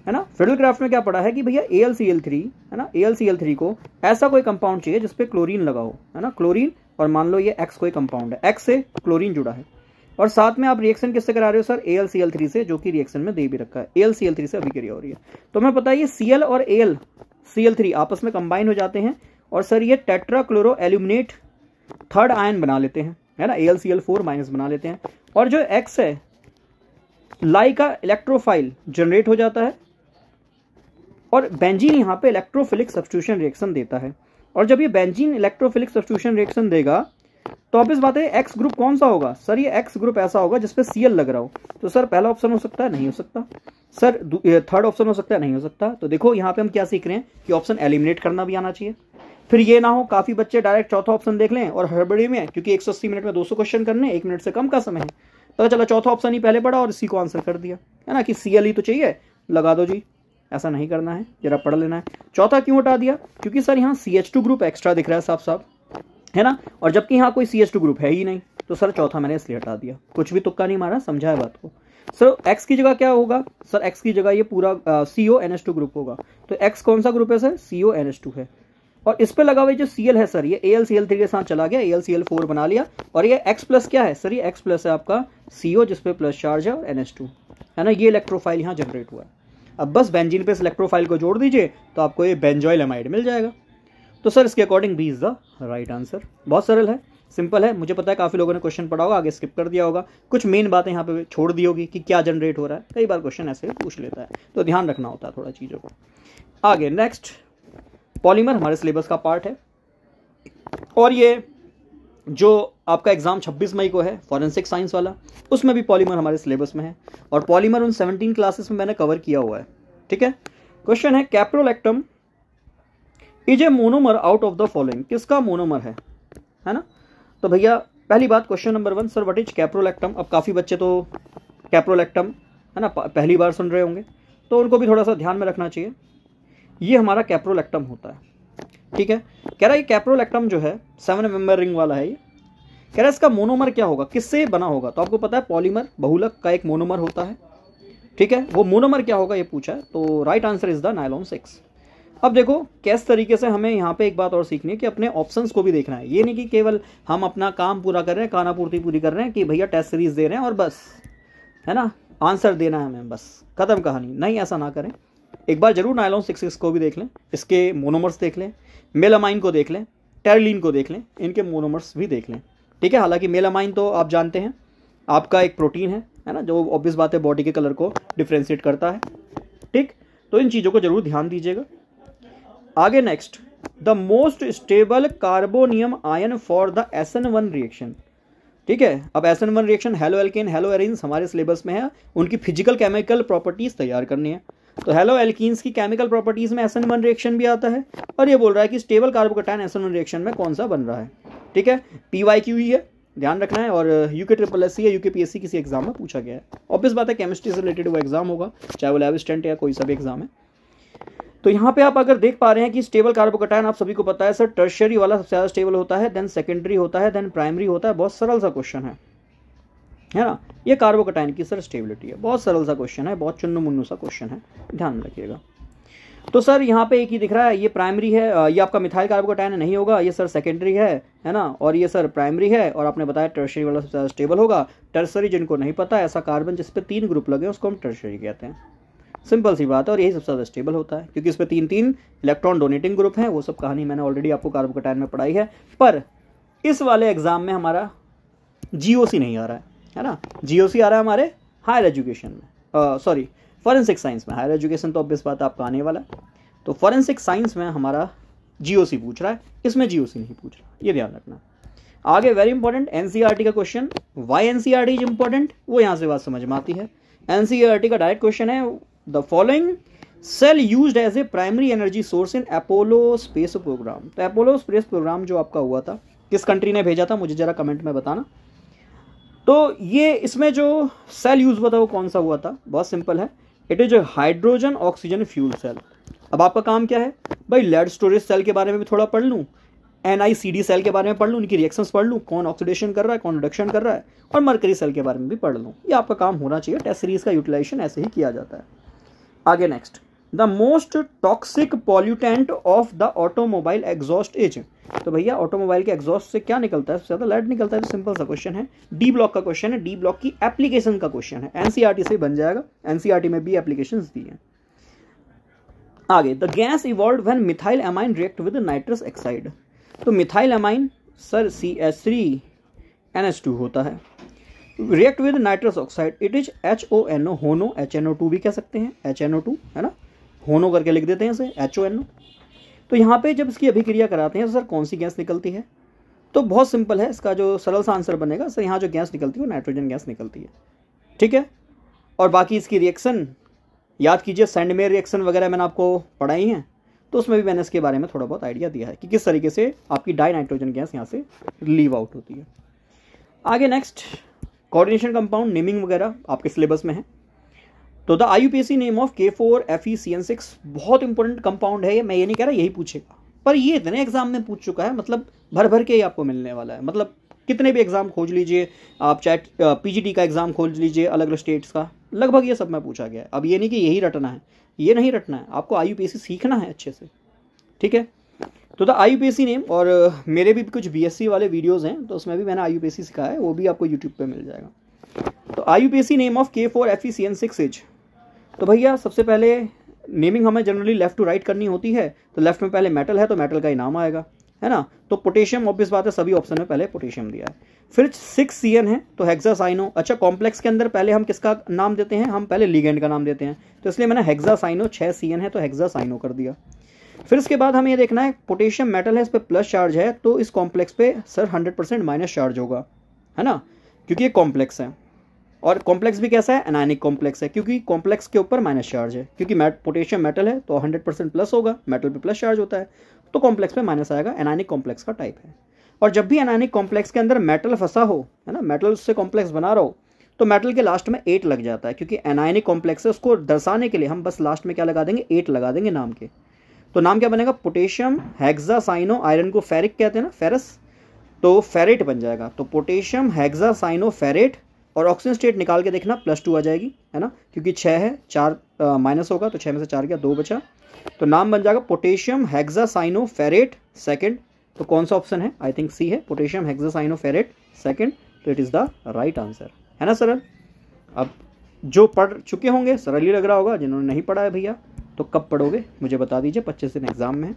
ना। फ्रीडल क्राफ्ट में क्या पढ़ा है कि भैया AlCl3 है ना, AlCl3 को ऐसा कोई कंपाउंड चाहिए जिसपे क्लोरीन लगा हो, है ना, क्लोरीन। और मान लो ये X कोई कंपाउंड है, X से क्लोरीन जुड़ा है, और साथ में आप रिएक्शन किससे करा रहे हो सर? AlCl3 से, जो कि रिएक्शन में दे भी रखा है। AlCl3 से अभिक्रिया हो रही है, तो हमें पता है ये Cl और AlCl3 आपस में कंबाइन हो जाते हैं, और सर ये टेट्राक्लोरो एल्यूमिनेट थर्ड आयन बना लेते हैं, है ना, AlCl4- बना लेते हैं। और जो X है, लाई का इलेक्ट्रोफाइल जनरेट हो जाता है, और बेंजीन यहाँ पे इलेक्ट्रोफिलिक सब्स्टिट्यूशन रिएक्शन देता है। और जब ये बेंजीन इलेक्ट्रोफिलिक सब्स्टिट्यूशन रिएक्शन देगा तो ऑब्वियस बात है एक्स ग्रुप कौन सा होगा सर? ये एक्स ग्रुप ऐसा होगा जिसपे Cl लग रहा हो। तो सर पहला ऑप्शन हो सकता है, नहीं हो सकता। सर थर्ड ऑप्शन हो सकता है, नहीं हो सकता। तो देखो यहाँ पे हम क्या सीख रहे हैं कि ऑप्शन एलिमिनेट करना भी आना चाहिए। फिर ये ना हो काफी बच्चे डायरेक्ट चौथा ऑप्शन देख लें और हड़बड़ी में, क्योंकि 180 मिनट में 200 क्वेश्चन करने, 1 मिनट से कम का समय है, पता चला चौथा ऑप्शन ही पहले पढ़ा और इसी को आंसर कर दिया, है ना, कि Cl ही तो चाहिए, लगा दो जी। ऐसा नहीं करना है, जरा पढ़ लेना है। चौथा क्यों हटा दिया? क्योंकि सर यहाँ CH2 ग्रुप एक्स्ट्रा दिख रहा है साफ साफ, है ना, और जबकि यहाँ कोई CH2 ग्रुप है ही नहीं, तो सर चौथा मैंने इसलिए हटा दिया। कुछ भी तुक्का नहीं मारा, समझा है बात को। सर X की जगह क्या होगा? सर X की जगह ये पूरा CONH2 ग्रुप होगा। तो X कौन सा ग्रुप है सर? CONH2 है। और इस पे लगा हुआ जो Cl है सर, ये AlCl3 के साथ चला गया, AlCl4 बना लिया। और ये X प्लस क्या है सर? ये X प्लस है आपका CO, जिसपे प्लस चार्ज है, और NH2, है ना, ये इलेक्ट्रोफाइल यहाँ जनरेट हुआ है। अब बस बेंजीन पे इस इलेक्ट्रोफाइल को जोड़ दीजिए तो आपको ये बेंजोइल एमाइड मिल जाएगा। तो सर इसके according B is the right answer. बहुत सरल है, सिंपल है। मुझे पता है काफ़ी लोगों ने क्वेश्चन पढ़ा होगा, आगे स्किप कर दिया होगा, कुछ मेन बातें यहाँ पे छोड़ दी होगी कि क्या जनरेट हो रहा है। कई बार क्वेश्चन ऐसे पूछ लेता है, तो ध्यान रखना होता है थोड़ा चीज़ों को। आगे नेक्स्ट, पॉलीमर हमारे सिलेबस का पार्ट है, और ये जो आपका एग्जाम 26 मई को है फॉरेंसिक साइंस वाला, उसमें भी पॉलीमर हमारे सिलेबस में है, और पॉलीमर उन 17 क्लासेस में मैंने कवर किया हुआ है, ठीक है। क्वेश्चन है caprolactam is a monomer out of the following, किसका मोनोमर है ना। तो भैया पहली बात, question number 1, sir what is caprolactam. अब काफ़ी बच्चे तो कैप्रोलैक्टम, है ना, पहली बार सुन रहे होंगे, तो उनको भी थोड़ा सा ध्यान में रखना चाहिए। ये हमारा कैप्रोलैक्टम होता है, ठीक है। कह रहा है ये कैप्रोलैक्टम जो है 7 मेंबर रिंग वाला है, ये कह रहा है इसका मोनोमर क्या होगा, किससे बना होगा। तो आपको पता है पॉलीमर बहुलक का एक मोनोमर होता है, ठीक है। वो मोनोमर क्या होगा ये पूछा है, तो right answer is the nylon 6। अब देखो किस तरीके से हमें यहाँ पे एक बात और सीखनी है कि अपने ऑप्शंस को भी देखना है। ये नहीं कि केवल हम अपना काम पूरा कर रहे हैं, खानापूर्ति पूरी कर रहे हैं कि भैया टेस्ट सीरीज दे रहे हैं और बस, है ना, आंसर देना है हमें, बस खत्म कहानी। नहीं, ऐसा ना करें। एक बार जरूर नायलॉन 6 को भी देख लें, इसके मोनोमर्स देख लें, मेलामाइन को देख लें, टेरलिन को देख लें, इनके मोनोमर्स भी देख लें, ठीक है। हालांकि मेलामाइन तो आप जानते हैं आपका एक प्रोटीन है ना, जो ऑब्वियस बात है बॉडी के कलर को डिफ्रेंशिएट करता है, ठीक। तो इन चीज़ों को जरूर ध्यान दीजिएगा। आगे next, the most stable carbonium ion for the SN1 reaction, ठीक है। अब SN1 reaction halo alkane, hello arenes हमारे सिलेबस में है, उनकी फिजिकल केमिकल प्रॉपर्टीज तैयार करनी है। तो हेलो एल्कीन्स की केमिकल प्रॉपर्टीज में SN1 रिएक्शन भी आता है, और ये बोल रहा है कि स्टेबल कार्बोकैटायन SN1 रिएक्शन में कौन सा बन रहा है, ठीक है। PYQ ही है, ध्यान रखना है। और UKSSC या UKPSC किसी एग्जाम में पूछा गया है। ऑब्वियस बात है केमिस्ट्री से रिलेटेड वो एग्जाम होगा, चाहे वो लैब असिस्टेंट या कोई सा भी एग्जाम है। तो यहाँ पे आप अगर देख पा रहे हैं कि स्टेबल कार्बोकैटायन आप सभी को पता है सर, टर्शियरी वाला सबसे ज़्यादा स्टेबल होता है, देन सेकेंडरी होता है, देन प्राइमरी होता है। बहुत सरल सा क्वेश्चन है ना, ये कार्बोकैटायन की सर स्टेबिलिटी है। बहुत सरल सा क्वेश्चन है, बहुत चुन्नू मुन्नू सा क्वेश्चन है, ध्यान रखिएगा। तो सर यहाँ पे एक ही दिख रहा है, ये प्राइमरी है, ये आपका मिथाइल कार्बोकैटायन नहीं होगा, ये सर सेकेंडरी है ना, और ये सर प्राइमरी है। और आपने बताया टर्शियरी वाला सबसे ज़्यादा स्टेबल होगा। टर्सरी जिनको नहीं पता, ऐसा कार्बन जिस पे 3 ग्रुप लगे उसको हम टर्शियरी कहते हैं। सिंपल सी बात है, और यही सबसे ज़्यादा स्टेबल होता है क्योंकि इस पर 3 इलेक्ट्रॉन डोनेटिंग ग्रुप हैं। वो सब कहानी मैंने ऑलरेडी आपको कार्बोकैटायन में पढ़ाई है। पर इस वाले एग्जाम में हमारा GOC नहीं आ रहा है ना, GOC आ रहा है हमारे हायर एजुकेशन में, सॉरी फॉरेंसिक साइंस में। हायर एजुकेशन तो ऑब्वियस बात आपका आने वाला है। तो फॉरेंसिक साइंस में हमारा GOC पूछ रहा है, इसमें GOC नहीं पूछ रहा, ये ध्यान रखना। आगे वेरी इंपॉर्टेंट NCERT का question, why NCERT is important, वो यहाँ से बात समझ में आती है। NCERT का डायरेक्ट क्वेश्चन है, the following cell used as a primary energy source in Apollo space programme. तो अपोलो स्पेस प्रोग्राम जो आपका हुआ था, किस कंट्री ने भेजा था, मुझे जरा कमेंट में बताना। तो ये इसमें जो सेल यूज हुआ था वो कौन सा हुआ था, बहुत सिंपल है, it is hydrogen oxygen fuel cell. अब आपका काम क्या है भाई, लेड स्टोरेज सेल के बारे में भी थोड़ा पढ़ लूँ, NICD सेल के बारे में पढ़ लूँ, उनकी रिएक्शंस पढ़ लूँ, कौन ऑक्सीडेशन कर रहा है, कौन रिडक्शन कर रहा है, और मरकरी सेल के बारे में भी पढ़ लूँ। ये आपका काम होना चाहिए। टेस्ट सीरीज का यूटिलाइजेशन ऐसे ही किया जाता है। आगे next, the most toxic pollutant of the automobile exhaust is. तो भैया ऑटोमोबाइल के एग्जॉस्ट से क्या निकलता है, सबसे ज़्यादा लेड निकलता है। तो सिंपल सा क्वेश्चन है, D ब्लॉक का क्वेश्चन है, D ब्लॉक की एप्लीकेशन का क्वेश्चन है, NCERT से बन जाएगा। NCERT में भी एप्लीकेशन दी है। आगे, the gas evolve when methyl amine react with nitrous oxide. तो मिथाइल एमाइन सर CH3NH2 होता है, react with nitrous oxide, it is HONO, होनो, HNO2 भी कह सकते हैं, HNO2 है ना, होनो करके लिख देते हैं इसे, HONO। तो यहाँ पे जब इसकी अभिक्रिया कराते हैं तो सर कौन सी गैस निकलती है, तो बहुत सिंपल है, इसका जो सरल सा आंसर बनेगा सर, यहाँ जो गैस निकलती है वो नाइट्रोजन गैस निकलती है, ठीक है। और बाकी इसकी रिएक्शन याद कीजिए, सैंडमेयर रिएक्शन वगैरह मैंने आपको पढ़ाई हैं, तो उसमें भी मैंने इसके बारे में थोड़ा बहुत आइडिया दिया है कि किस तरीके से आपकी डाई नाइट्रोजन गैस यहाँ से लीव आउट होती है। आगे नेक्स्ट, कोऑर्डिनेशन कंपाउंड नेमिंग वगैरह आपके सिलेबस में है। तो the IUPAC name of K4FeCN6 बहुत इंपॉर्टेंट कंपाउंड है ये, मैं ये नहीं कह रहा यही पूछेगा, पर ये इतने एग्जाम में पूछ चुका है, मतलब भर भर के ही आपको मिलने वाला है। मतलब कितने भी एग्जाम खोज लीजिए आप, चाहे PGT का एग्जाम खोज लीजिए अलग अलग स्टेट्स का, लगभग ये सब में पूछा गया है। अब ये नहीं कि यही रटना है, ये नहीं रटना है, आपको IUPAC सीखना है अच्छे से, ठीक है। तो द IUPAC नेम, और मेरे भी कुछ BSc वाले वीडियोस हैं तो उसमें भी मैंने IUPAC सिखाया है, वो भी आपको यूट्यूब पे मिल जाएगा। तो IUPAC name of K4FeCN6 is. तो भैया सबसे पहले नेमिंग हमें जनरली लेफ्ट टू राइट करनी होती है, तो लेफ्ट में पहले मेटल है तो मेटल का ही नाम आएगा, है ना। तो पोटेशियम, ऑब्वियस बात है, सभी ऑप्शन में पहले पोटेशियम दिया है। फिर 6CN है तो हेक्सासाइनो। अच्छा, कॉम्प्लेक्स के अंदर पहले हम किसका नाम देते हैं, हम पहले लिगेंड का नाम देते हैं, तो इसलिए मैंने हेक्सासाइनो, 6CN है तो हेक्सासाइनो कर दिया। फिर इसके बाद हमें ये देखना है, पोटेशियम मेटल है, इस पर प्लस चार्ज है, तो इस कॉम्प्लेक्स पे सर 100% माइनस चार्ज होगा, है ना, क्योंकि ये कॉम्प्लेक्स है। और कॉम्प्लेक्स भी कैसा है, एनायनिक कॉम्प्लेक्स है, क्योंकि कॉम्प्लेक्स के ऊपर माइनस चार्ज है, क्योंकि पोटेशियम मेटल है तो 100% प्लस होगा, मेटल पे प्लस चार्ज होता है, तो कॉम्प्लेक्स पे माइनस आएगा, एनायनिक कॉम्प्लेक्स का टाइप है। और जब भी एनायनिक कॉम्प्लेक्स के अंदर मेटल फंसा हो, है ना, मेटल उससे कॉम्प्लेक्स बना रहा हो, तो मेटल के लास्ट में 8 लग जाता है, क्योंकि एनायनिक कॉम्प्लेक्स है, उसको दर्शाने के लिए हम बस लास्ट में क्या लगा देंगे, 8 लगा देंगे नाम के। तो नाम क्या बनेगा, पोटेशियम हेक्सासाइनो, आयरन को फेरिक कहते हैं ना, फेरस, तो फेरेट बन जाएगा। तो पोटेशियम हेक्सासाइनो फेरेट, और ऑक्सीजन स्टेट निकाल के देखना +2 आ जाएगी, है ना, क्योंकि 6 है, 4 माइनस होगा तो 6 में से 4 गया, 2 बचा, तो नाम बन जाएगा पोटेशियम हेक्सासाइनो फेरेट सेकेंड। तो कौन सा ऑप्शन है, आई थिंक C है, पोटेशियम हेक्सासाइनो फेरेट सेकेंड, तो it is the right answer, है ना सरल। अब जो पढ़ चुके होंगे सरल ही लग रहा होगा, जिन्होंने नहीं पढ़ा है भैया तो कब पढ़ोगे मुझे बता दीजिए, 25 दिन एग्जाम में है।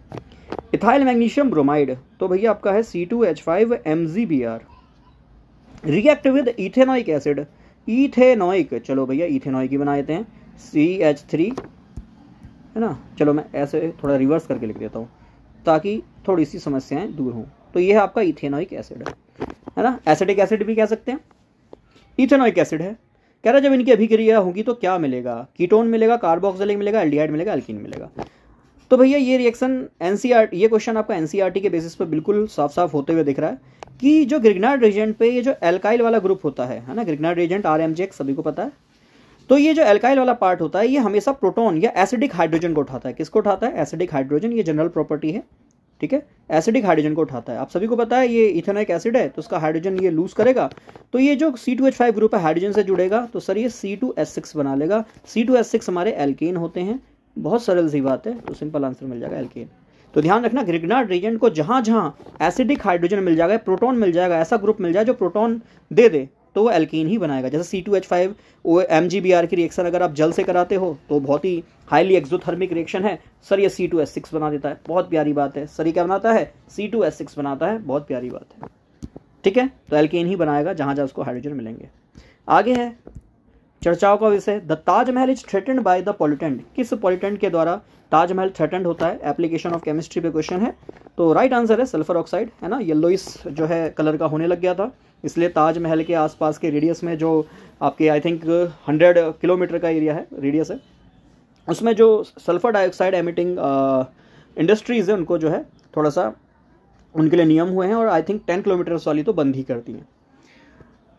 इथाइल मैग्नीशियम ब्रोमाइड, तो भैया आपका है C2H5MgBr, react with ethanoic acid, ethanoic, चलो भैया इथेनॉइक ही बना देते हैं, CH3, है ना। चलो मैं ऐसे थोड़ा रिवर्स करके लिख देता हूँ ताकि थोड़ी सी समस्याएं दूर हों। तो ये है आपका इथेनॉइक एसिड, है ना, एसिटिक एसिड भी कह सकते हैं, इथेनॉइक एसिड है। कह रहा जब इनकी अभिक्रिया होगी तो क्या मिलेगा, कीटोन मिलेगा, कार्बोक्सिलिक मिलेगा, एल्डिहाइड मिलेगा, एल्कीन मिलेगा। तो भैया ये रिएक्शन एनसीईआरटी, ये क्वेश्चन आपका एनसीईआरटी के बेसिस पे बिल्कुल साफ साफ होते हुए दिख रहा है कि जो ग्रिग्नार्ड रिएजेंट पे ये जो एल्काइल वाला ग्रुप होता है ना, ग्रिग्नार्ड रिएजेंट RMgx सभी को पता है। तो ये जो एल्काइल वाला पार्ट होता है ये हमेशा प्रोटॉन या एसिडिक हाइड्रोजन को उठाता है। किसको उठाता है? एसिडिक हाइड्रोजन, ये जनरल प्रॉपर्टी है, ठीक है, एसिडिक हाइड्रोजन को उठाता है। आप सभी को पता है ये इथेनोइक एसिड है तो उसका हाइड्रोजन ये लूज करेगा, तो ये जो C2H5 ग्रुप है हाइड्रोजन से जुड़ेगा तो सर ये C2H6 बना लेगा। C2H6 हमारे एल्केन होते हैं, बहुत सरल सी बात है, तो सिंपल आंसर मिल जाएगा एल्केन। तो ध्यान रखना ग्रिग्नार्ड रिएजेंट को जहां जहां एसिडिक हाइड्रोजन मिल जाएगा, प्रोटॉन मिल जाएगा, ऐसा ग्रुप मिल जाए जो प्रोटॉन दे तो वो एल्कीन ही बनाएगा। जैसे C2H5 MgBr की रिएक्शन अगर आप जल से कराते हो तो बहुत ही हाईली एक्सोथर्मिक रिएक्शन है, सर ये C2H6 बना देता है, बहुत प्यारी बात है। सर ये क्या बनाता है? C2H6 बनाता है, बहुत प्यारी बात है, ठीक है। तो एल्केन ही बनाएगा जहां जहां उसको हाइड्रोजन मिलेंगे। आगे है चर्चाओं का विषय, the Taj Mahal is threatened by the pollutant. किस पॉल्यूटेंट के द्वारा ताजमहल थ्रेटेंड होता है? एप्लीकेशन ऑफ केमिस्ट्री पे क्वेश्चन है, तो राइट आंसर है सल्फर ऑक्साइड, है ना। येलोइस जो है कलर का होने लग गया था, इसलिए ताजमहल के आसपास के रेडियस में जो आपके आई थिंक 100 किलोमीटर का एरिया है, रेडियस है, उसमें जो सल्फर डाइऑक्साइड एमिटिंग इंडस्ट्रीज़ है उनको जो है थोड़ा सा उनके लिए नियम हुए हैं, और आई थिंक 10 किलोमीटर वाली तो बंद ही करती हैं।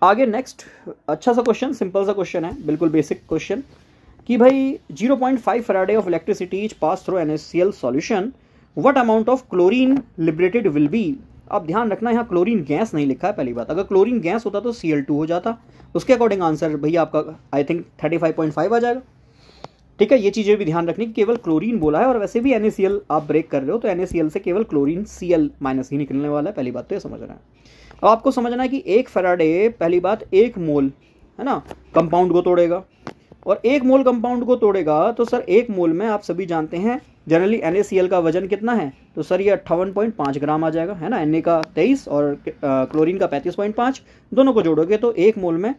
आगे नेक्स्ट अच्छा सा क्वेश्चन, सिंपल सा क्वेश्चन है, बिल्कुल बेसिक क्वेश्चन कि भाई 0.5 Faraday of electricity is pass through NaCl solution, what amount of chlorine liberated will be. अब ध्यान रखना यहाँ क्लोरीन गैस नहीं लिखा है, पहली बात। अगर क्लोरीन गैस होता तो Cl2 हो जाता, उसके अकॉर्डिंग आंसर भैया आपका आई थिंक 35.5 आ जाएगा, ठीक है। ये चीज़ें भी ध्यान रखनी कि केवल क्लोरीन बोला है, और वैसे भी NaCl आप ब्रेक कर रहे हो तो NaCl से केवल क्लोरीन Cl- ही निकलने वाला है, पहली बात तो ये समझना है। अब आपको समझना है कि 1 फैराडे, पहली बात 1 मोल है ना कंपाउंड को तोड़ेगा, और 1 मोल कंपाउंड को तोड़ेगा तो सर 1 मोल में आप सभी जानते हैं जनरली NaCl का वजन कितना है, तो सर ये 58.5 ग्राम आ जाएगा, है ना। Na का 23 और क्लोरीन का 35.5, दोनों को जोड़ोगे तो 1 मोल में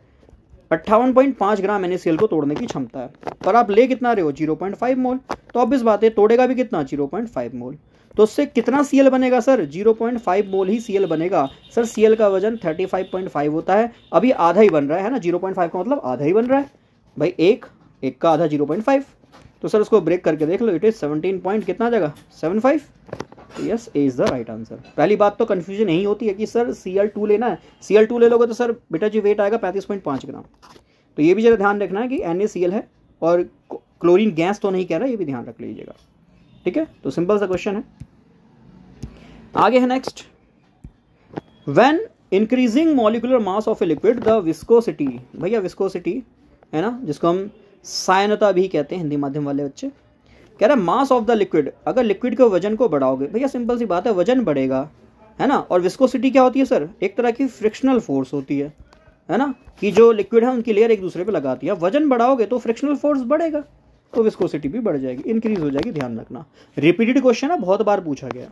58.5 ग्राम NaCl को तोड़ने की क्षमता है। पर आप ले कितना रहे हो? 0.5 मोल, तो अब इस बात है तोड़ेगा भी कितना? 0.5 मोल। तो उससे कितना Cl बनेगा सर? 0.5 मोल ही Cl बनेगा। सर Cl का वजन 35.5 होता है, अभी आधा ही बन रहा है ना, 0.5 का मतलब आधा ही बन रहा है भाई, एक का आधा 0.5, तो सर उसको ब्रेक करके देख लो, इट इज 17 पॉइंट कितना आ जाएगा? 75। Yes, A is the right answer. पहली बात तो कंफ्यूजन यही होती है कि सर Cl2 लेना है, Cl2 ले लोगे तो सर बेटा जी वेट आएगा 35.5 ग्राम। तो ये भी जरा ध्यान रखना है कि NaCl है और क्लोरीन गैस तो नहीं कह रहा, ये भी ध्यान रख लीजिएगा, ठीक है। तो सिंपल सा क्वेश्चन है। आगे है next, when increasing molecular mass of a liquid the viscosity, भैया विस्कोसिटी है ना, जिसको हम सायनता भी कहते हैं हिंदी माध्यम वाले बच्चे, कह रहा है मास ऑफ द लिक्विड, अगर लिक्विड के वजन को बढ़ाओगे, भैया सिंपल सी बात है वजन बढ़ेगा, है ना। और विस्कोसिटी क्या होती है सर? एक तरह की फ्रिक्शनल फोर्स होती है ना, कि जो लिक्विड है उनकी लेयर एक दूसरे पे लगाती है। वजन बढ़ाओगे तो फ्रिक्शनल फोर्स बढ़ेगा, तो विस्कोसिटी भी बढ़ जाएगी, इंक्रीज हो जाएगी, ध्यान रखना। रिपीटेड क्वेश्चन है, बहुत बार पूछा गया,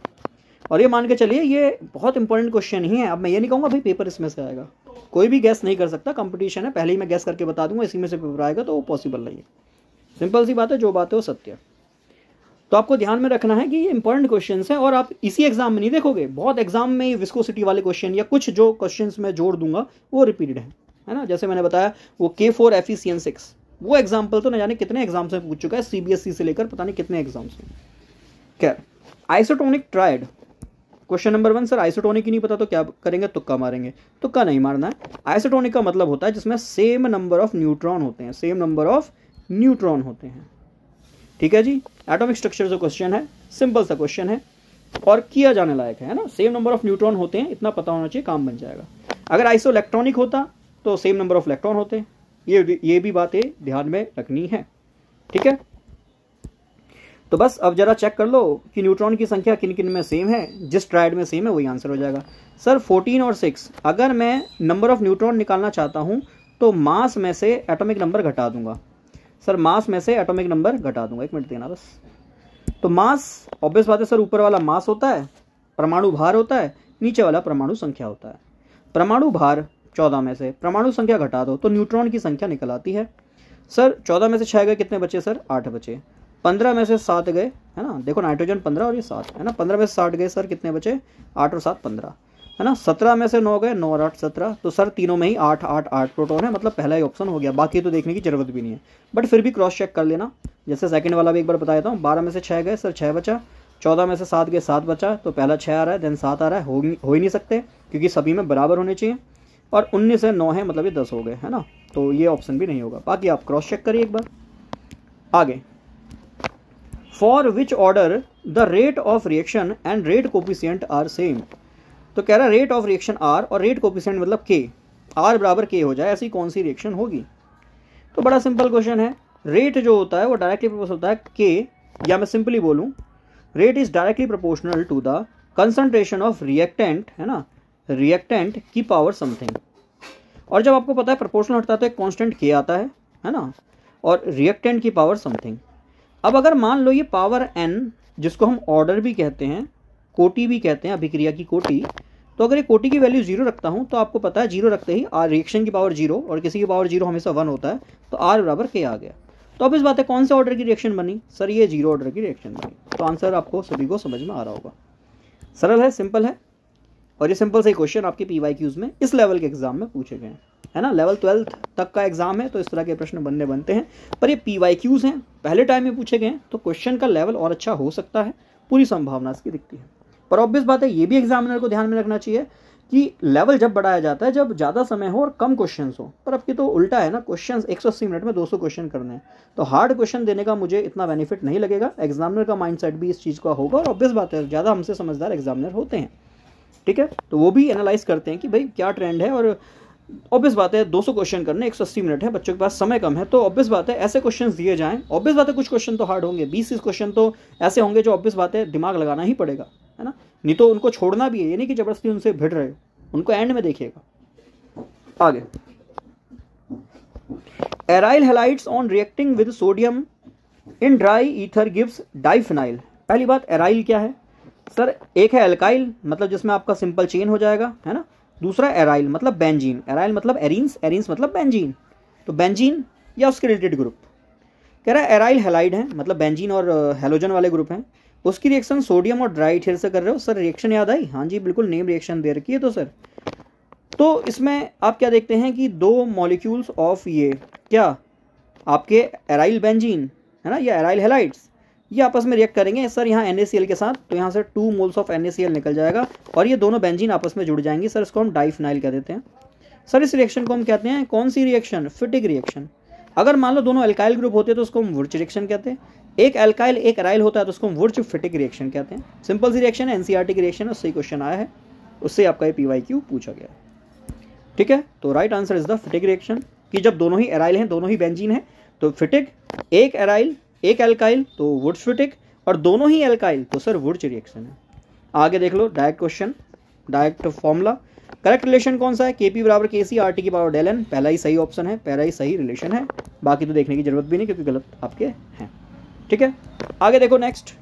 और ये मान के चलिए ये बहुत इंपॉर्टेंट क्वेश्चन ही है। अब मैं ये नहीं कहूँगा भाई पेपर इसमें से आएगा, कोई भी गैस नहीं कर सकता, कंपटीशन है, पहले ही मैं गैस करके बता दूंगा इसी में से पेपर आएगा, तो वो पॉसिबल नहीं है। सिंपल सी बात है, जो बात है वो सत्य। तो आपको ध्यान में रखना है कि ये इंपॉर्टेंट क्वेश्चन हैं, और आप इसी एग्जाम में नहीं देखोगे, बहुत एग्जाम में विस्कोसिटी वाले क्वेश्चन या कुछ जो क्वेश्चन मैं जोड़ दूंगा वो रिपीटेड है ना। जैसे मैंने बताया वो K4FeCN6, वो एग्जाम्पल तो न जाने कितने एग्जाम्स में पूछ चुका है, CBSE से लेकर पता नहीं कितने एग्जाम्स में। खैर, isotonic triad, question number 1 sir isotonic ही नहीं पता तो क्या करेंगे? तुक्का मारेंगे। तुक्का नहीं मारना है। आइसोटोनिक का मतलब होता है जिसमें सेम नंबर ऑफ न्यूट्रॉन होते हैं, सेम नंबर ऑफ न्यूट्रॉन होते हैं, ठीक है जी। एटॉमिक स्ट्रक्चर जो क्वेश्चन है, सिंपल सा क्वेश्चन है और किया जाने लायक है ना। सेम नंबर ऑफ न्यूट्रॉन होते हैं, इतना पता होना चाहिए, काम बन जाएगा। अगर आइसो इलेक्ट्रॉनिक होता तो सेम नंबर ऑफ इलेक्ट्रॉन होते हैं, ये भी बातें ध्यान में रखनी है, ठीक है। तो बस अब जरा चेक कर लो कि न्यूट्रॉन की संख्या किन किन में सेम है, जिस ट्रायड में सेम है वही आंसर हो जाएगा। सर 14 और 6, अगर मैं नंबर ऑफ न्यूट्रॉन निकालना चाहता हूं तो मास में से एटॉमिक नंबर घटा दूंगा। सर मास में से एटॉमिक नंबर घटा दूंगा, 1 मिनट देना बस। तो मास ऑब्वियस बात है सर, ऊपर वाला मास होता है, परमाणु भार होता है, नीचे वाला परमाणु संख्या होता है। परमाणु भार 14 में से परमाणु संख्या घटा दो तो न्यूट्रॉन की संख्या निकल आती है। सर 14 में से 6 गए, कितने बचे सर? 8 बचे। 15 में से 7 गए, है ना, देखो नाइट्रोजन 15 और ये 7 है ना, 15 में से 7 गए सर, कितने बचे? 8 और 7 15। है ना। 17 में से 9 गए, 9 और 8 17, तो सर तीनों में ही 8 8 8 प्रोटॉन है, मतलब पहला ही ऑप्शन हो गया। बाकी तो देखने की जरूरत भी नहीं है, बट फिर भी क्रॉस चेक कर लेना। जैसे सेकंड वाला भी एक बार बता देता हूँ। 12 में से 6 गए सर 6 बचा, 14 में से 7 गए 7 बचा, तो पहला 6 आ रहा है, देन 7 आ रहा है, हो ही नहीं सकते क्योंकि सभी में बराबर होने चाहिए। और 19 से 9 है, मतलब ये 10 हो गए, है ना। तो ये ऑप्शन भी नहीं होगा। बाकी आप क्रॉस चेक करिए एक बार। आगे, for which order the rate of reaction and rate coefficient are same. तो कह रहा है रेट ऑफ रिएक्शन आर और रेट कोफिशिएंट मतलब के, आर बराबर के हो जाए, ऐसी कौन सी रिएक्शन होगी। तो बड़ा सिंपल क्वेश्चन है। रेट जो होता है वो डायरेक्टली प्रोपोर्शनल होता है के, या मैं सिंपली बोलूं rate is directly proportional to the concentration of reactant, है ना, रिएक्टेंट की पावर समथिंग। और जब आपको पता है प्रोपोर्शनल हटता है तो एक कांस्टेंट के आता है ना, और रिएक्टेंट की पावर समथिंग। अब अगर मान लो ये पावर n, जिसको हम ऑर्डर भी कहते हैं, कोटि भी कहते हैं, अभिक्रिया की कोटि, तो अगर ये कोटि की वैल्यू 0 रखता हूँ तो आपको पता है 0 रखते ही आर रिएक्शन की पावर 0, और किसी की पावर 0 हमेशा 1 होता है, तो आर बराबर के आ गया। तो अब इस बात है कौन से ऑर्डर की रिएक्शन बनी, सर ये 0 ऑर्डर की रिएक्शन बनी। तो आंसर आपको सभी को समझ में आ रहा होगा। सरल है, सिंपल है, और ये सिंपल से क्वेश्चन आपके PYQs में इस लेवल के एग्जाम में पूछे गए हैं, है ना। लेवल 12th तक का एग्जाम है तो इस तरह के प्रश्न बनते हैं, पर ये PYQs हैं, पहले टाइम में पूछे गए हैं, तो क्वेश्चन का लेवल और अच्छा हो सकता है, पूरी संभावना इसकी दिखती है। पर ऑब्वियस बात है, ये भी एग्जामिनर को ध्यान में रखना चाहिए कि लेवल जब बढ़ाया जाता है जब ज़्यादा समय हो और कम क्वेश्चन हो। पर अब की तो उल्टा है ना, क्वेश्चन 180 मिनट में 200 क्वेश्चन करने हैं, तो हार्ड क्वेश्चन देने का मुझे इतना बेनिफिट नहीं लगेगा। एग्जामिनर का माइंडसेट भी इस चीज़ का होगा, और ऑब्वियस बात है ज़्यादा हमसे समझदार एग्जामिनर होते हैं, ठीक है। तो वो भी एनालाइज करते हैं कि भाई क्या ट्रेंड है, और ऑब्वियस बात है 200 क्वेश्चन करने 180 मिनट है, बच्चों के पास समय कम है, तो ऑब्वियस बात है ऐसे क्वेश्चन दिए जाएं। ऑब्वियस बात है कुछ क्वेश्चन तो हार्ड होंगे, 20-30 क्वेश्चन तो ऐसे होंगे जो ऑब्वियस बात है दिमाग लगाना ही पड़ेगा, है ना, नहीं तो उनको छोड़ना भी है, ये नहीं कि जबरदस्ती उनसे भिड़ रहे हो, उनको एंड में देखिएगा। आगे, aryl halides on reacting with sodium in dry ether gives diphenyl. पहली बात, एराइल क्या है सर, एक है एल्काइल, मतलब जिसमें आपका सिंपल चेन हो जाएगा, है ना। दूसरा एराइल मतलब बेंजीन, एराइल मतलब एरीन्स, एरीन्स मतलब बेंजीन, तो बेंजीन या उसके रिलेटेड ग्रुप। कह रहा है एराइल हैलाइड है, मतलब बेंजीन और हेलोजन वाले ग्रुप हैं, उसकी रिएक्शन सोडियम और ड्राई ईथर से कर रहे हो। सर रिएक्शन याद आई, हाँ जी बिल्कुल, नेम रिएक्शन दे रखी है। तो सर तो इसमें आप क्या देखते हैं कि 2 मॉलिक्यूल्स ऑफ ये क्या आपके एराइल बेंजीन, है ना, या एराइल हैलाइड्स, ये आपस में रिएक्ट करेंगे सर यहाँ NaCl के साथ, तो यहाँ से 2 मोल्स ऑफ NaCl निकल जाएगा और ये दोनों बेंजीन आपस में जुड़ जाएंगे। सर इसको हम डाइफिनाइल कह देते हैं। सर इस रिएक्शन को हम कहते हैं कौन सी रिएक्शन, फिटिक रिएक्शन। अगर मान लो दोनों एल्काइल ग्रुप होते हैं तो उसको हम वुर्च रिएक्शन कहते हैं, एक एल्काइल एक एराइल होता है तो उसको हम वुर्च फिटिक रिएक्शन कहते हैं। सिंपल सी रिएक्शन है, NCERT की रिएक्शन है, उससे क्वेश्चन आया है, उससे आपका ये PYQ पूछा गया, ठीक है। तो right answer is the फिटिक reaction, कि जब दोनों ही एराइल हैं, दोनों ही बेंजीन है, तो फिटिक, एक एराइल एक एल्काइल तो वुड्स फिटिक, और दोनों ही एल्काइल तो सर वुड्स रिएक्शन है। आगे देख लो, direct question, direct formula. Correct relation कौन सा है, KP बराबर KC RT की पावर डेल N, पहला ही सही ऑप्शन है, पहला ही सही रिलेशन है, बाकी तो देखने की जरूरत भी नहीं क्योंकि गलत आपके हैं, ठीक है। आगे देखो next,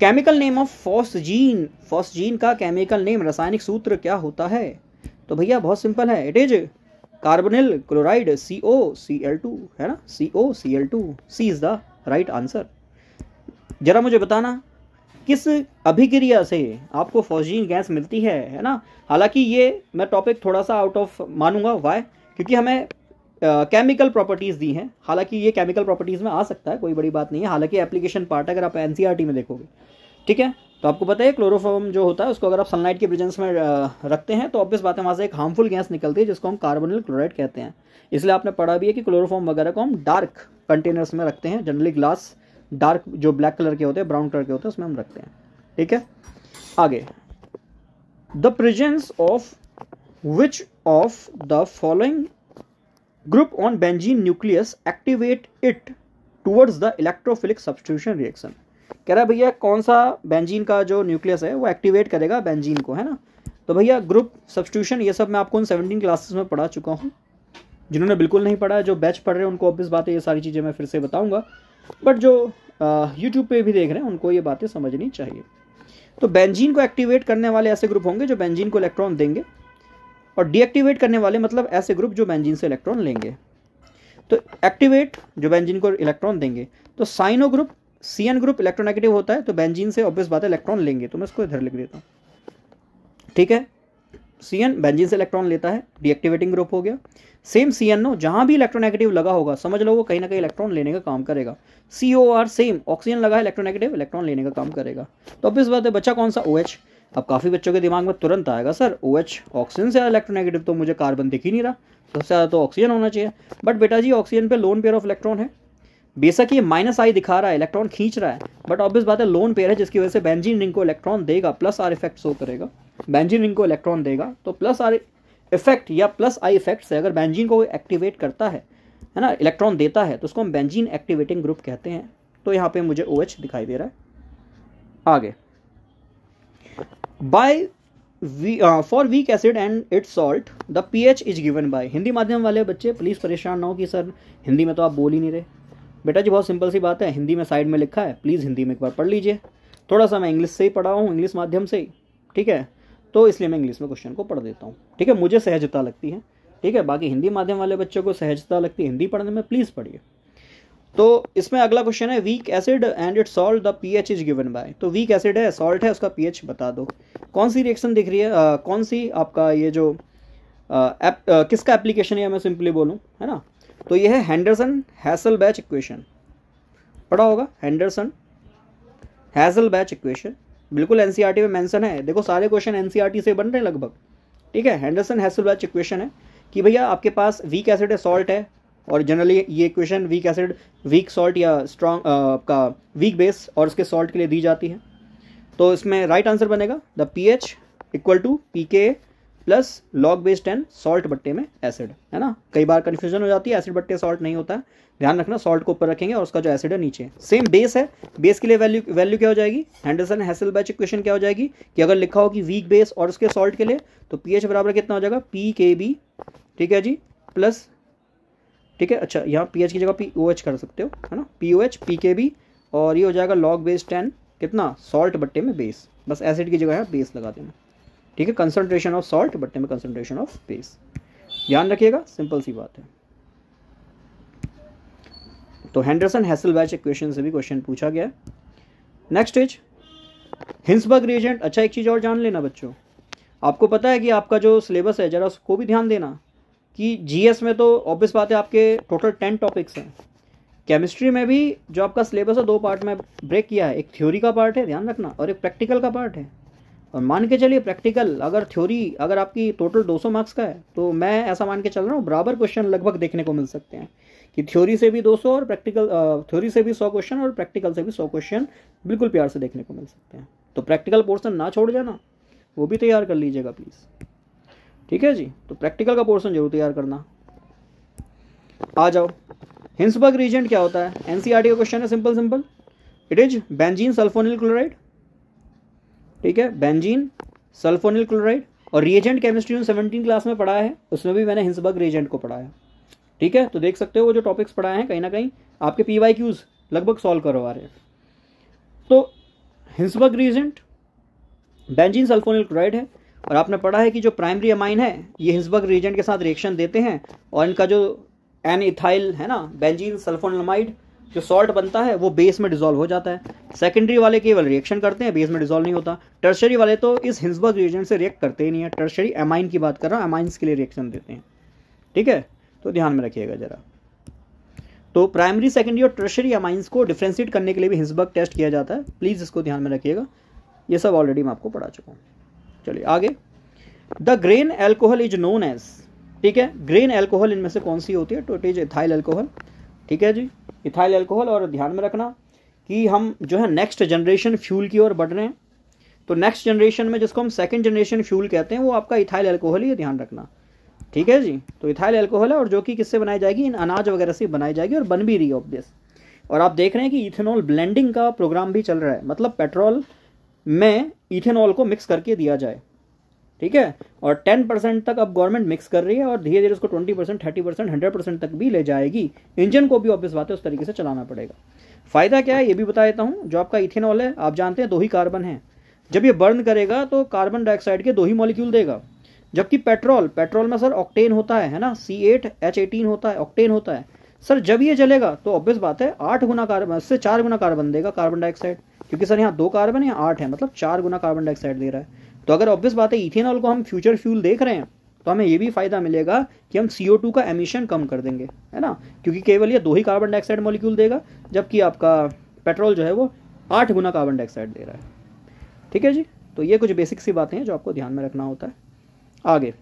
chemical name of phosgene. Phosgene का केमिकल नेम, रासायनिक सूत्र क्या होता है। तो भैया बहुत सिंपल है, it is carbonyl chloride COCl2, है ना, COCl2, C is the right answer. जरा मुझे बताना किस अभिक्रिया से आपको फॉस्जीन गैस मिलती है ना। हालांकि ये मैं टॉपिक थोड़ा सा आउट ऑफ मानूंगा, वाई, क्योंकि हमें केमिकल प्रॉपर्टीज़ दी हैं। हालांकि ये केमिकल प्रॉपर्टीज़ में आ सकता है, कोई बड़ी बात नहीं है, हालांकि एप्लीकेशन पार्ट अगर आप NCERT में देखोगे, ठीक है। तो आपको पता है क्लोरोफॉर्म जो होता है उसको अगर आप सनलाइट के प्रेजेंस में रखते हैं तो ऑब्वियस बात है वहाँ से एक हार्मफुल गैस निकलती है जिसको हम कार्बोनिल क्लोराइड कहते हैं। इसलिए आपने पढ़ा भी है कि क्लोरोफॉर्म वगैरह को हम डार्क कंटेनर्स में रखते हैं, जनरली ग्लास डार्क जो ब्लैक कलर के होते हैं, ब्राउन कलर के होते हैं, उसमें हम रखते हैं, ठीक है। आगे, the presence of which of the following group on benzene nucleus activate it towards the electrophilic substitution reaction. कह रहा है भैया कौन सा बेंजीन का जो न्यूक्लियस है वो एक्टिवेट करेगा बेंजीन को, है ना। तो भैया ग्रुप सब्स्टिट्यूशन ये सब मैं आपको उन 17 क्लासेस में पढ़ा चुका हूँ। जिन्होंने बिल्कुल नहीं पढ़ा, जो बैच पढ़ रहे हैं उनको ऑब्वियस बात है ये सारी चीज़ें मैं फिर से बताऊंगा, बट जो यूट्यूब पे भी देख रहे हैं उनको ये बातें समझनी चाहिए। तो बेंजीन को एक्टिवेट करने वाले ऐसे ग्रुप होंगे जो बेंजीन को इलेक्ट्रॉन देंगे, और डीएक्टिवेट करने वाले मतलब ऐसे ग्रुप जो बेंजीन से इलेक्ट्रॉन लेंगे। तो एक्टिवेट जो बेंजीन को इलेक्ट्रॉन देंगे, तो cyano group CN group electronegative होता है, तो बेंजीन से ऑब्वियस बात है इलेक्ट्रॉन लेंगे, तो मैं इसको इधर लिख देता हूँ, ठीक है। Cn बेंजीन से इलेक्ट्रॉन लेता है, डीएक्टिवेटिंग ग्रुप हो गया। सेम CnO जहां भी इलेक्ट्रोनेगेटिव लगा होगा समझ लो वो कहीं ना कहीं इलेक्ट्रॉन लेने का काम करेगा। COR सेम, ऑक्सीजन लगा है इलेक्ट्रोनेगेटिव, इलेक्ट्रॉन लेने का काम करेगा। तो अब इस बात है बच्चा कौन सा, OH। अब काफ़ी बच्चों के दिमाग में तुरंत आएगा सर OH ऑक्सीजन से इलेक्ट्रोनेगेटिव, तो मुझे कार्बन दिख ही नहीं रहा, सबसे ज़्यादा तो ऑक्सीजन होना चाहिए। बट बेटा जी ऑक्सीजन पे लोन पेयर ऑफ इलेक्ट्रॉन है, बेशक ये -I दिखा रहा है, इलेक्ट्रॉन खींच रहा है, बट ऑब्वियस बात है लोन पेयर है, जिसकी वजह से बेंजीन रिंग को इलेक्ट्रॉन देगा, +R इफेक्ट शो करेगा। बेंजीन रिंग को इलेक्ट्रॉन देगा तो +R इफेक्ट या +I इफेक्ट से अगर बेंजीन को एक्टिवेट करता है ना, इलेक्ट्रॉन देता है, तो उसको हम बेंजीन एक्टिवेटिंग ग्रुप कहते हैं। तो यहाँ पे मुझे OH दिखाई दे रहा है। आगे for weak acid and it's salt the pH is given by. Hindi माध्यम वाले बच्चे प्लीज़ परेशान ना हो कि सर हिंदी में तो आप बोल ही नहीं रहे। बेटा जी बहुत सिंपल सी बात है, हिंदी में साइड में लिखा है, प्लीज़ हिंदी में एक बार पढ़ लीजिए। थोड़ा सा मैं इंग्लिश से ही पढ़ा हूँ, इंग्लिश माध्यम से ही, ठीक है, तो इसलिए मैं इंग्लिश में क्वेश्चन को पढ़ देता हूँ, ठीक है, मुझे सहजता लगती है, ठीक है। बाकी हिंदी माध्यम वाले बच्चों को सहजता लगती है हिंदी पढ़ने में, प्लीज़ पढ़िए। तो इसमें अगला क्वेश्चन है weak acid and it's salt the pH is given by. तो वीक एसिड है, सॉल्ट है, उसका pH बता दो। कौन सी रिएक्शन दिख रही है, कौन सी आपका ये जो किसका एप्लीकेशन है, मैं सिंपली बोलूँ, है ना। तो ये है हेंडरसन हैसेलबैच इक्वेशन, पढ़ा होगा, हेंडरसन हैसेलबैच इक्वेशन, बिल्कुल एनसीईआरटी में मेंशन है। देखो सारे क्वेश्चन एनसीईआरटी से बन रहे हैं लगभग, ठीक है। हेंडरसन हैसेलबैच इक्वेशन है कि भैया आपके पास वीक एसिड है, सॉल्ट है, और जनरली ये equation weak acid, weak salt या स्ट्रॉन्ग आपका वीक बेस और उसके सॉल्ट के लिए दी जाती है। तो इसमें राइट आंसर बनेगा the pH equal to pKa plus log base 10 salt बट्टे में एसिड, है ना। कई बार कन्फ्यूजन हो जाती है, एसिड बट्टे सॉल्ट नहीं होता है, ध्यान रखना, सॉल्ट को ऊपर रखेंगे और उसका जो एसिड है नीचे। सेम बेस है, बेस के लिए वैल्यू क्या हो जाएगी, हेंडरसन हैसेलबैच इक्वेशन क्या हो जाएगी कि अगर लिखा हो कि वीक बेस और उसके सॉल्ट के लिए, तो pH बराबर कितना हो जाएगा, pKb, ठीक है जी, प्लस, ठीक है, अच्छा यहाँ pH की जगह POH कर सकते हो, है ना, POH pKb, और ये हो जाएगा log बेस 10 कितना, सॉल्ट बट्टे में बेस, बस एसिड की जगह है बेस लगा देना, ठीक है। कंसंट्रेशन ऑफ सॉल्ट बट्टे में कंसंट्रेशन ऑफ बेस, ध्यान रखिएगा, सिंपल सी बात है। तो हेंडरसन हैसेलबैच इक्वेशन से भी क्वेश्चन पूछा गया है। Next is Hinsberg reagent. अच्छा एक चीज़ और जान लेना बच्चों, आपको पता है कि आपका जो सिलेबस है जरा उसको भी ध्यान देना कि जीएस में तो ऑब्वियस बात है आपके टोटल 10 टॉपिक्स हैं। केमिस्ट्री में भी जो आपका सिलेबस है 2 पार्ट में ब्रेक किया है, एक थ्योरी का पार्ट है, ध्यान रखना, और एक प्रैक्टिकल का पार्ट है। और मान के चलिए प्रैक्टिकल अगर थ्योरी अगर आपकी टोटल 200 मार्क्स का है, तो मैं ऐसा मान के चल रहा हूँ बराबर क्वेश्चन लगभग देखने को मिल सकते हैं कि थ्योरी से भी 200 और प्रैक्टिकल, थ्योरी से भी 100 क्वेश्चन और प्रैक्टिकल से भी 100 क्वेश्चन बिल्कुल प्यार से देखने को मिल सकते हैं। तो प्रैक्टिकल पोर्शन ना छोड़ जाना, वो भी तैयार कर लीजिएगा प्लीज़, ठीक है जी। तो प्रैक्टिकल का पोर्शन जरूर तैयार करना। आ जाओ, हिंसबर्ग रिएजेंट क्या होता है, एनसीईआरटी का क्वेश्चन है, simple, it is benzene sulphonyl chloride, ठीक है, बेंजीन सल्फोनिल क्लोराइड। और रिएजेंट केमिस्ट्री में 17 क्लास में पढ़ा है, उसमें भी मैंने हिंसबर्ग रिएजेंट को पढ़ाया, ठीक है। तो देख सकते हो वो जो टॉपिक्स पढ़ाए हैं कहीं ना कहीं आपके PYQs लगभग सॉल्व करवा रहे हैं। तो Hinsberg reagent benzene sulphonyl chloride है, और आपने पढ़ा है कि जो प्राइमरी अमाइन है ये हिंसबर्ग रिएजेंट के साथ रिएक्शन देते हैं, और इनका जो एन इथाइल है ना, बेंजीन सल्फोनिलमाइड जो सॉल्ट बनता है वो बेस में डिसॉल्व हो जाता है। सेकेंडरी वाले केवल रिएक्शन करते हैं, बेस में डिसॉल्व नहीं होता। टर्शरी वाले तो इस हिंसबर्ग रिएजेंट से रिएक्ट करते ही नहीं है, टर्शरी अमाइन की बात कर रहा हूँ, अमाइंस के लिए रिएक्शन देते हैं, ठीक है। तो ध्यान में रखिएगा जरा। तो प्राइमरी, सेकेंडरी और टर्शरी अमाइंस को डिफ्रेंशिएट करने के लिए भी हिंसबर्ग टेस्ट किया जाता है, प्लीज़ इसको ध्यान में रखिएगा, ये सब ऑलरेडी मैं आपको पढ़ा चुका हूँ। चलिए आगे, the grain alcohol is known as, ठीक है, ग्रेन एल्कोहल इनमें से कौन सी होती है, तो इट इज इथाइल एल्कोहल, ठीक है जी, इथाइल एल्कोहल। और ध्यान में रखना कि हम जो है नेक्स्ट जनरेशन फ्यूल की ओर बढ़ रहे हैं, तो नेक्स्ट जनरेशन में जिसको हम सेकंड जनरेशन फ्यूल कहते हैं वो आपका इथाइल एल्कोहल ही है, ध्यान रखना, ठीक है जी। तो इथाइल एल्कोहल है, और जो कि किससे बनाई जाएगी, इन अनाज वगैरह से बनाई जाएगी, और बन भी रही है ऑब्वियस। और आप देख रहे हैं कि इथेनॉल ब्लेंडिंग का प्रोग्राम भी चल रहा है, मतलब पेट्रोल में इथेनॉल को मिक्स करके दिया जाए, ठीक है। और 10% तक अब गवर्नमेंट मिक्स कर रही है, और धीरे धीरे उसको 20%, 30%, 100% तक भी ले जाएगी। इंजन को भी ऑब्वियस बात है उस तरीके से चलाना पड़ेगा। फायदा क्या है ये भी बता देता हूँ। जो आपका इथेनॉल है आप जानते हैं 2 ही कार्बन है, जब ये बर्न करेगा तो कार्बन डाइऑक्साइड के 2 ही मॉलिक्यूल देगा। जबकि पेट्रोल में सर ऑक्टेन होता है ना, C8H18 होता है, ऑक्टेन होता है सर। जब ये जलेगा तो ऑब्वियस बात है 8 गुना कार्बन से 4 गुना कार्बन देगा कार्बन डाइऑक्साइड, क्योंकि सर यहाँ 2 कार्बन है, 8 है, मतलब 4 गुना कार्बन डाइऑक्साइड दे रहा है। तो अगर ऑब्वियस बात है इथेनॉल को हम फ्यूचर फ्यूल देख रहे हैं तो हमें ये भी फ़ायदा मिलेगा कि हम CO2 का एमिशन कम कर देंगे, है ना, क्योंकि केवल ये 2 ही कार्बन डाइऑक्साइड मॉलिक्यूल देगा, जबकि आपका पेट्रोल जो है वो 8 गुना कार्बन डाइऑक्साइड दे रहा है। ठीक है जी, तो ये कुछ बेसिक सी बातें हैं जो आपको ध्यान में रखना होता है। आगे,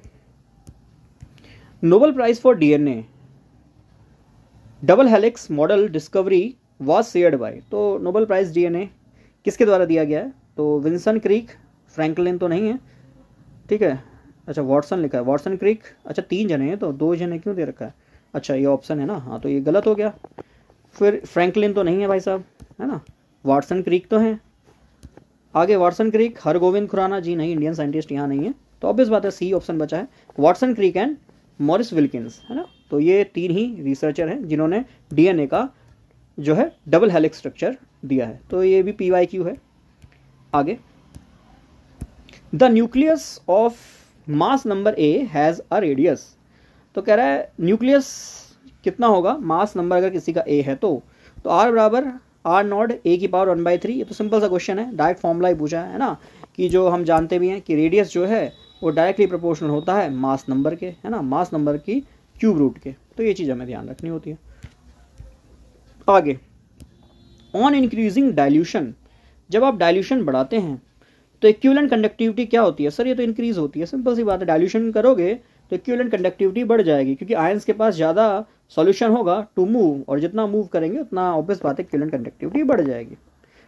Nobel prize for DNA double helix model discovery was shared by, तो नोबेल प्राइज DNA किसके द्वारा दिया गया है? तो विंसन क्रिक, फ्रैंकलिन तो नहीं है, ठीक है, अच्छा वॉटसन लिखा है, वॉटसन क्रिक, अच्छा 3 जने हैं तो 2 जने क्यों दे रखा है? अच्छा ये ऑप्शन है ना, हाँ तो ये गलत हो गया। फिर फ्रैंकलिन तो नहीं है भाई साहब, है ना, वॉटसन क्रिक तो है। आगे वॉटसन क्रिक, हरगोविंद खुराना जी नहीं, इंडियन साइंटिस्ट यहाँ नहीं है, तो ऑब्वियस बात है सी ऑप्शन बचा है, Watson Crick and Maurice Wilkins, है ना। तो ये 3 ही रिसर्चर हैं जिन्होंने DNA का जो है डबल हेलिक्स स्ट्रक्चर दिया है, तो ये भी PYQ है। आगे, the nucleus of mass number A has a radius, तो कह रहा है न्यूक्लियस कितना होगा मास नंबर अगर किसी का A है तो R बराबर R नॉट A की पावर 1/3। ये तो सिंपल सा क्वेश्चन है, डायरेक्ट फॉर्मूला ही पूछा है ना, कि जो हम जानते भी हैं कि रेडियस जो है वो डायरेक्टली प्रोपोर्शनल होता है मास नंबर के, है ना, मास नंबर की क्यूब रूट के, तो ये चीज़ हमें ध्यान रखनी होती है। आगे, ऑन इंक्रीजिंग डाइल्यूशन, जब आप डाइल्यूशन बढ़ाते हैं तो इक्विवेलेंट कंडक्टिविटी क्या होती है? सर ये तो इंक्रीज होती है, सिंपल सी बात है, डाइल्यूशन करोगे तो इक्विवेलेंट कंडक्टिविटी बढ़ जाएगी, क्योंकि आयंस के पास ज़्यादा सॉल्यूशन होगा टू मूव, और जितना मूव करेंगे उतना ऑब्वियस बात है इक्विवेलेंट कंडक्टिविटी बढ़ जाएगी।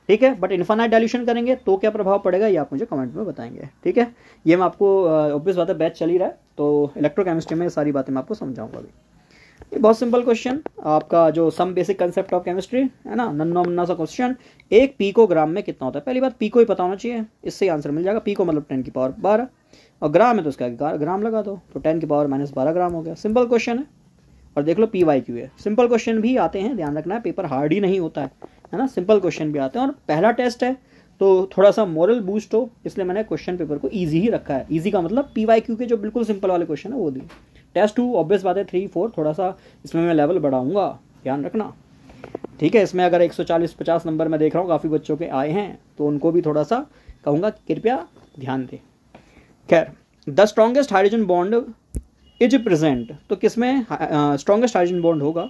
ठीक है, बट इन्फानाइट डाइल्यूशन करेंगे तो क्या प्रभाव पड़ेगा ये आप मुझे कमेंट में बताएंगे। ठीक है, ये मैं आपको ऑब्वियस बात है बैच चल ही रहा है, तो इलेक्ट्रोकेमिस्ट्री में सारी बातें मैं आपको समझाऊंगा अभी। ये बहुत सिंपल क्वेश्चन, आपका जो some basic concept of chemistry है ना, नन्ना मुन्ना सा क्वेश्चन। 1 पिकोग्राम में कितना होता है? पहली बात पिको ही पता होना चाहिए, इससे ही आंसर मिल जाएगा। पिको मतलब 10 की पावर 12, और ग्राम है तो उसका ग्राम लगा दो, तो 10 की पावर -12 ग्राम हो गया। सिंपल क्वेश्चन है, और देख लो PYQ है। सिंपल क्वेश्चन भी आते हैं, ध्यान रखना है, पेपर हार्ड ही नहीं होता है ना, सिंपल क्वेश्चन भी आते हैं, और पहला टेस्ट है तो थोड़ा सा मोरल बूस्ट हो, इसलिए मैंने क्वेश्चन पेपर को ईजी ही रखा है। ईजी का मतलब PYQ के जो बिल्कुल सिंपल वाले क्वेश्चन है वो दिए। टेस्ट 2 ऑब्वियस बात है 3, 4 थोड़ा सा इसमें मैं लेवल बढ़ाऊंगा, ध्यान रखना। ठीक है, इसमें अगर 140-50 नंबर मैं देख रहा हूँ काफ़ी बच्चों के आए हैं, तो उनको भी थोड़ा सा कहूँगा कृपया ध्यान दें। खैर, the strongest hydrogen bond is present, तो किसमें स्ट्रॉन्गेस्ट हाइड्रोजन बॉन्ड होगा?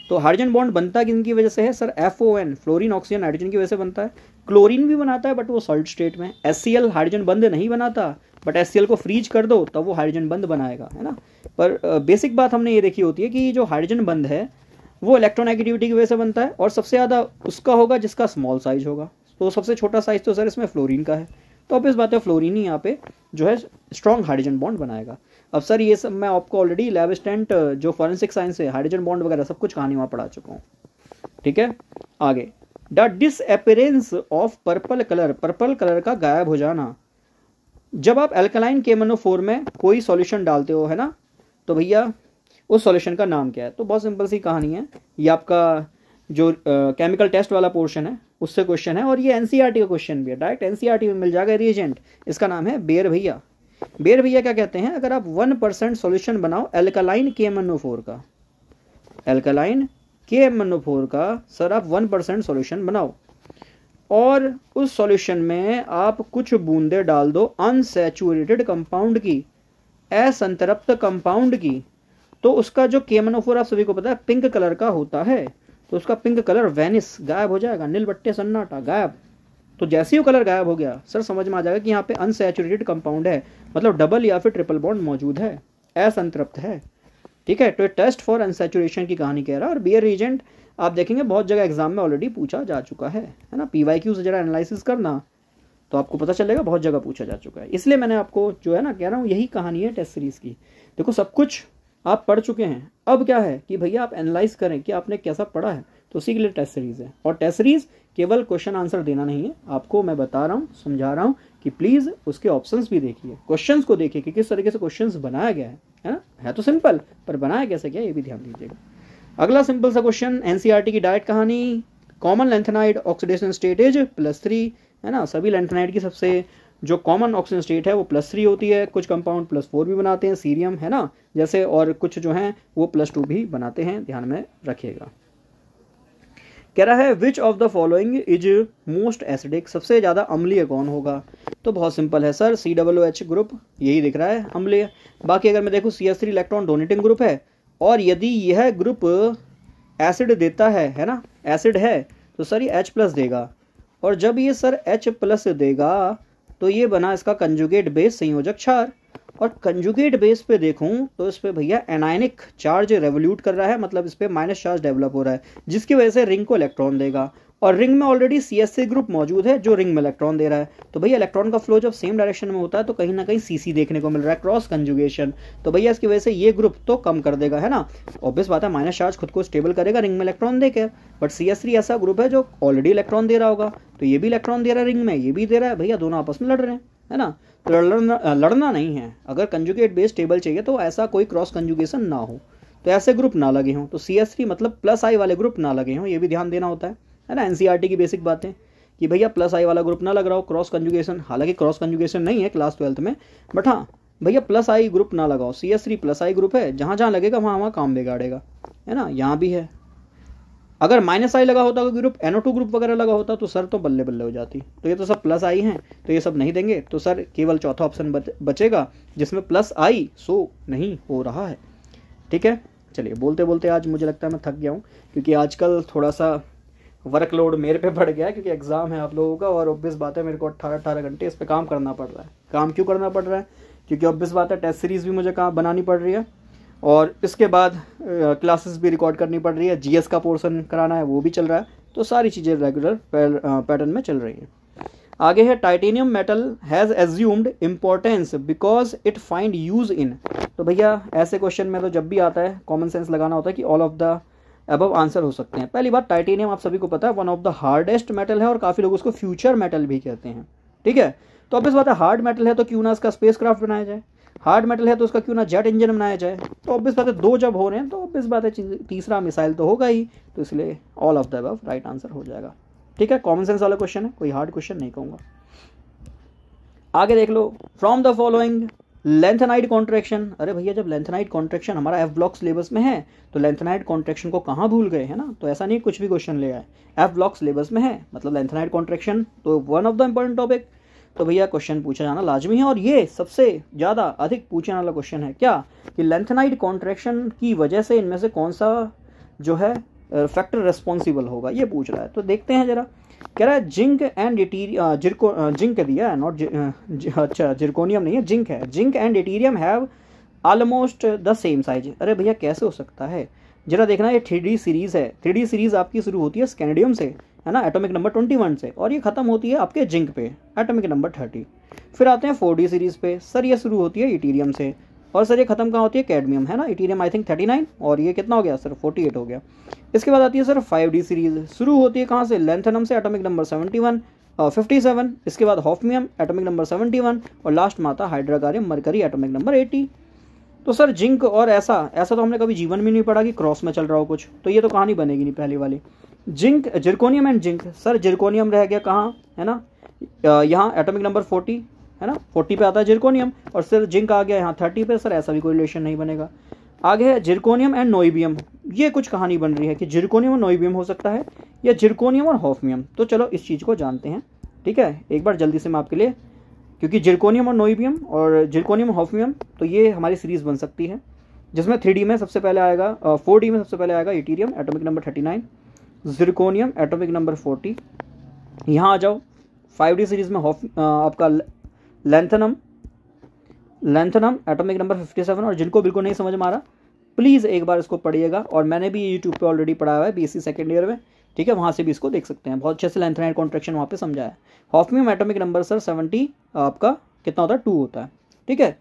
तो हाइड्रोजन बॉन्ड बनता किनकी वजह से है? Sir FON, fluorine oxygen nitrogen की वजह से बनता है। क्लोरीन भी बनाता है बट वो सॉल्ट स्टेट में। HCl हाइड्रोजन बंद नहीं बनाता, बट HCl को फ्रीज कर दो तब वो हाइड्रोजन बंद बनाएगा, है ना। पर बेसिक बात हमने ये देखी होती है कि जो हाइड्रोजन बंद है वो इलेक्ट्रोनेगेटिविटी की वजह से बनता है, और सबसे ज़्यादा उसका होगा जिसका स्मॉल साइज होगा। तो सबसे छोटा साइज तो सर इसमें फ्लोरीन का है, तो अब इस बात है फ्लोरीन ही यहाँ पे जो है स्ट्रॉन्ग हाइड्रोजन बॉन्ड बनाएगा। अब सर ये सब मैं आपको ऑलरेडी लैब असिस्टेंट जो फॉरेंसिक साइंस है, हाइड्रोजन बॉन्ड वगैरह सब कुछ कहानी वहाँ पढ़ा चुका हूँ। ठीक है, आगे, the disappearance of purple colour, purple colour का गायब हो जाना। जब आप अल्कलाइन KMnO4 में कोई सॉल्यूशन डालते हो, है ना, तो भैया उस सॉल्यूशन का नाम क्या है? तो बहुत सिंपल सी कहानी है, ये आपका जो केमिकल टेस्ट वाला पोर्शन है उससे क्वेश्चन है, और ये NCERT का क्वेश्चन भी है, डायरेक्ट NCERT में मिल जाएगा रिएजेंट। इसका नाम है बेयर भैया। बेयर भैया क्या कहते हैं? अगर आप 1% सॉल्यूशन बनाओ अल्कलाइन KMnO4 का, अल्कलाइन KMnO4 का सर आप 1% सॉल्यूशन बनाओ, और उस सॉल्यूशन में आप कुछ बूंदे डाल दो अनसैचुरेटेड कंपाउंड की, असंतृप्त कंपाउंड की, तो उसका जो KMnO4 आप सभी को पता है पिंक कलर का होता है, तो उसका पिंक कलर वैनिस, गायब हो जाएगा, नील बट्टे सन्नाटा, गायब। तो जैसे ही वो कलर गायब हो गया सर समझ में आ जाएगा कि यहाँ पे अनसैचुरेटेड कंपाउंड है, मतलब डबल या फिर ट्रिपल बॉन्ड मौजूद है, असंतृप्त है। ठीक है, तो टेस्ट फॉर अनसैचुरेशन की कहानी कह रहा है। और बेयर रिएजेंट आप देखेंगे बहुत जगह एग्जाम में ऑलरेडी पूछा जा चुका है ना। PYQ से जरा एनालिसिस करना तो आपको पता चलेगा, बहुत जगह पूछा जा चुका है। इसलिए मैंने आपको जो है ना कह रहा हूँ, यही कहानी है टेस्ट सीरीज की। देखो सब कुछ आप पढ़ चुके हैं, अब क्या है कि भैया आप एनालाइज करें कि आपने कैसा पढ़ा है, तो उसी के लिए टेस्ट सीरीज है। और टेस्ट सीरीज केवल क्वेश्चन आंसर देना नहीं है, आपको मैं बता रहा हूँ, समझा रहा हूँ कि प्लीज़ उसके ऑप्शंस भी देखिए, क्वेश्चंस को देखिए कि किस तरीके से क्वेश्चंस बनाया गया है ना। है तो सिंपल, पर बनाया कैसे गया ये भी ध्यान दीजिएगा। अगला सिंपल सा क्वेश्चन, NCERT की डायरेक्ट कहानी, common lanthanide oxidation state is +3, है ना। सभी लेंथेनाइड की सबसे जो कॉमन ऑक्सीजन स्टेट है वो +3 होती है। कुछ कंपाउंड +4 भी बनाते हैं, सीरियम, है ना, जैसे, और कुछ जो हैं वो +2 भी बनाते हैं, ध्यान में रखिएगा। कह रहा है which of the following is most acidic, सबसे ज़्यादा अम्लीय कौन होगा। तो बहुत सिंपल है सर, COOH ग्रुप यही दिख रहा है अम्लीय। बाकी अगर मैं देखूँ CH3 इलेक्ट्रॉन डोनेटिंग ग्रुप है, और यदि यह ग्रुप एसिड देता है ना, एसिड है तो सर ये H+ देगा, और जब ये सर H+ देगा तो ये बना इसका कंजुगेट बेस संयोजक क्षार। और कंजुगेट बेस पे देखूं तो इस पे भैया एनायनिक चार्ज रेवोल्यूट कर रहा है, मतलब इस पे माइनस चार्ज डेवलप हो रहा है, जिसकी वजह से रिंग को इलेक्ट्रॉन देगा, और रिंग में ऑलरेडी CH3 ग्रुप मौजूद है जो रिंग में इलेक्ट्रॉन दे रहा है। तो भैया इलेक्ट्रॉन का फ्लो जब सेम डायरेक्शन में होता है तो कहीं ना कहीं CC देखने को मिल रहा है, क्रॉस कंजुगेशन। तो भैया इसकी वजह से ये ग्रुप तो कम कर देगा, है ना, ऑब्वियस बात है, माइनस चार्ज खुद को स्टेबल करेगा रिंग में इलेक्ट्रॉन देकर। बट CH3 ऐसा ग्रुप है जो ऑलरेडी इलेक्ट्रॉन दे रहा होगा, तो ये भी इलेक्ट्रॉन दे रहा है रिंग में, ये भी दे रहा है, भैया दोनों आपस में लड़ रहे हैं, है ना। तो लड़ना नहीं है, अगर कंजुगेट बेस स्टेबल चाहिए तो ऐसा कोई क्रॉस कंजुगेशन ना हो, तो ऐसे ग्रुप ना लगे हों। तो CH3 मतलब +I वाले ग्रुप ना लगे हों, ये भी ध्यान देना होता है ना। NCERT की बेसिक बातें कि भैया +I वाला ग्रुप ना लग रहा हो, क्रॉस कंजुगेशन, हालांकि क्रॉस कंजुगेशन नहीं है क्लास 12th में, बट हाँ भैया +I ग्रुप ना लगाओ। CH3 +I ग्रुप है, जहाँ जहाँ लगेगा वहाँ वहाँ काम बिगाड़ेगा, है ना। यहाँ भी है, अगर -I लगा होता कोई ग्रुप, NO2 ग्रुप वगैरह लगा होता तो सर तो बल्ले बल्ले हो जाती। तो ये तो सब +I हैं, तो ये सब नहीं देंगे, तो सर केवल चौथा ऑप्शन बचेगा जिसमें +I शो नहीं हो रहा है। ठीक है, चलिए बोलते बोलते आज मुझे लगता है मैं थक गया हूँ, क्योंकि आजकल थोड़ा सा वर्कलोड मेरे पे बढ़ गया है, क्योंकि एग्ज़ाम है आप लोगों का, और ऑब्वियस बात है मेरे को 18 घंटे इस पर काम करना पड़ रहा है। काम क्यों करना पड़ रहा है, क्योंकि ऑब्वियस बात है टेस्ट सीरीज़ भी मुझे काम बनानी पड़ रही है, और इसके बाद क्लासेस भी रिकॉर्ड करनी पड़ रही है, GS का पोर्शन कराना है वो भी चल रहा है, तो सारी चीज़ें रेगुलर पैटर्न में चल रही हैं। आगे है titanium metal has assumed importance because it find use in. तो भैया ऐसे क्वेश्चन में तो जब भी आता है कॉमन सेंस लगाना होता है कि all of the above answer हो सकते हैं। पहली बात, टाइटेनियम आप सभी को पता है one of the hardest metal है, और काफ़ी लोग उसको फ्यूचर मेटल भी कहते हैं। ठीक है, तो अब इस बात है हार्ड मेटल है तो क्यों ना इसका स्पेस क्राफ्ट बनाया जाए, हार्ड मेटल है तो उसका क्यों ना जेट इंजन बनाया जाए। तो ऑब्वियस बात है दो जब हो रहे हैं तो ऑब्वियस बात है तीसरा मिसाइल तो होगा ही, तो इसलिए all of the above right answer हो जाएगा। ठीक है, कॉमन सेंस वाला क्वेश्चन है, कोई हार्ड क्वेश्चन नहीं कहूँगा। आगे देख लो, from the following lanthanide contraction. अरे भैया जब लेंथेनाइड कॉन्ट्रैक्शन हमारा F ब्लॉक सिलेबस में है तो लेंथेनाइड कॉन्ट्रैक्शन को कहाँ भूल गए, है ना। तो ऐसा नहीं कुछ भी क्वेश्चन ले आए, F ब्लॉक सिलेबस में है मतलब लेंथेनाइड कॉन्ट्रैक्शन तो one of the important topic. तो भैया क्वेश्चन पूछा जाना लाजमी है, और ये सबसे ज़्यादा अधिक पूछने वाला क्वेश्चन है क्या, कि लेंथेनाइड कॉन्ट्रैक्शन की वजह से इनमें से कौन सा जो है फैक्टर रेस्पॉन्सिबल होगा, ये पूछ रहा है। तो देखते हैं जरा, कह रहा है जिंक एंड जिंक दिया है, नॉट अच्छा जिरकोनियम नहीं है, जिंक है। Zinc and yttrium have almost the same size. अरे भैया कैसे हो सकता है, जरा देखना, ये 3D सीरीज है। 3D सीरीज आपकी शुरू होती है स्कैंडियम से, है ना, एटॉमिक नंबर 21 से, और ये खत्म होती है आपके जिंक पे, एटॉमिक नंबर 30। फिर आते हैं 4D सीरीज पे, सर ये शुरू होती है इटीरियम से, और सर ये खत्म कहाँ होती है, कैडमियम, है ना। इटीरियम आई थिंक 39, और ये कितना हो गया सर 48 हो गया। इसके बाद आती है सर 5D सीरीज, शुरू होती है कहाँ से, लेंथेनम से, एटॉमिक नंबर 57 इसके बाद हॉफमियम एटॉमिक नंबर 71, और लास्ट में आता हाइड्रोकारियम मरकरी एटॉमिक नंबर 80। तो सर जिंक और ऐसा तो हमने कभी जीवन में नहीं पढ़ा कि क्रॉस में चल रहा हो कुछ, तो ये तो कहानी बनेगी नहीं पहली वाली। Zinc, zirconium and zinc, sir zirconium रह गया कहाँ, है ना, यहाँ एटॉमिक नंबर 40, है ना, 40 पे आता है जिरकोनियम, और सर जिंक आ गया यहाँ 30 पे, सर ऐसा भी कोई रिलेशन नहीं बनेगा। आगे है जिरकोनियम एंड नोइबियम, ये कुछ कहानी बन रही है कि जिरकोनियम और नोइबियम हो सकता है, या जिरकोनियम और हॉफमियम। तो चलो इस चीज़ को जानते हैं, ठीक है, एक बार जल्दी से मैं आपके लिए, क्योंकि जिरकोनियम और नोइबियम और जिरकोनियम और हॉफमियम तो ये हमारी सीरीज़ बन सकती है, जिसमें 3D में सबसे पहले आएगा, 4D में सबसे पहले आएगा yttrium atomic number 39, zirconium atomic number 40। यहाँ आ जाओ 5D सीरीज़ में आपका लेंथेनम एटॉमिक नंबर 57, और जिनको बिल्कुल नहीं समझ में आ रहा प्लीज़ एक बार इसको पढ़िएगा, और मैंने भी यूट्यूब पे ऑलरेडी पढ़ा हुआ है BSc सेकेंड ईयर में, ठीक है, वहाँ से भी इसको देख सकते हैं, बहुत अच्छे से लेंथेनाइड कॉन्ट्रैक्शन वहाँ पे समझा है। हॉफमियम एटॉमिक नंबर सर 70 आपका कितना होता है, 2 होता है, ठीक है।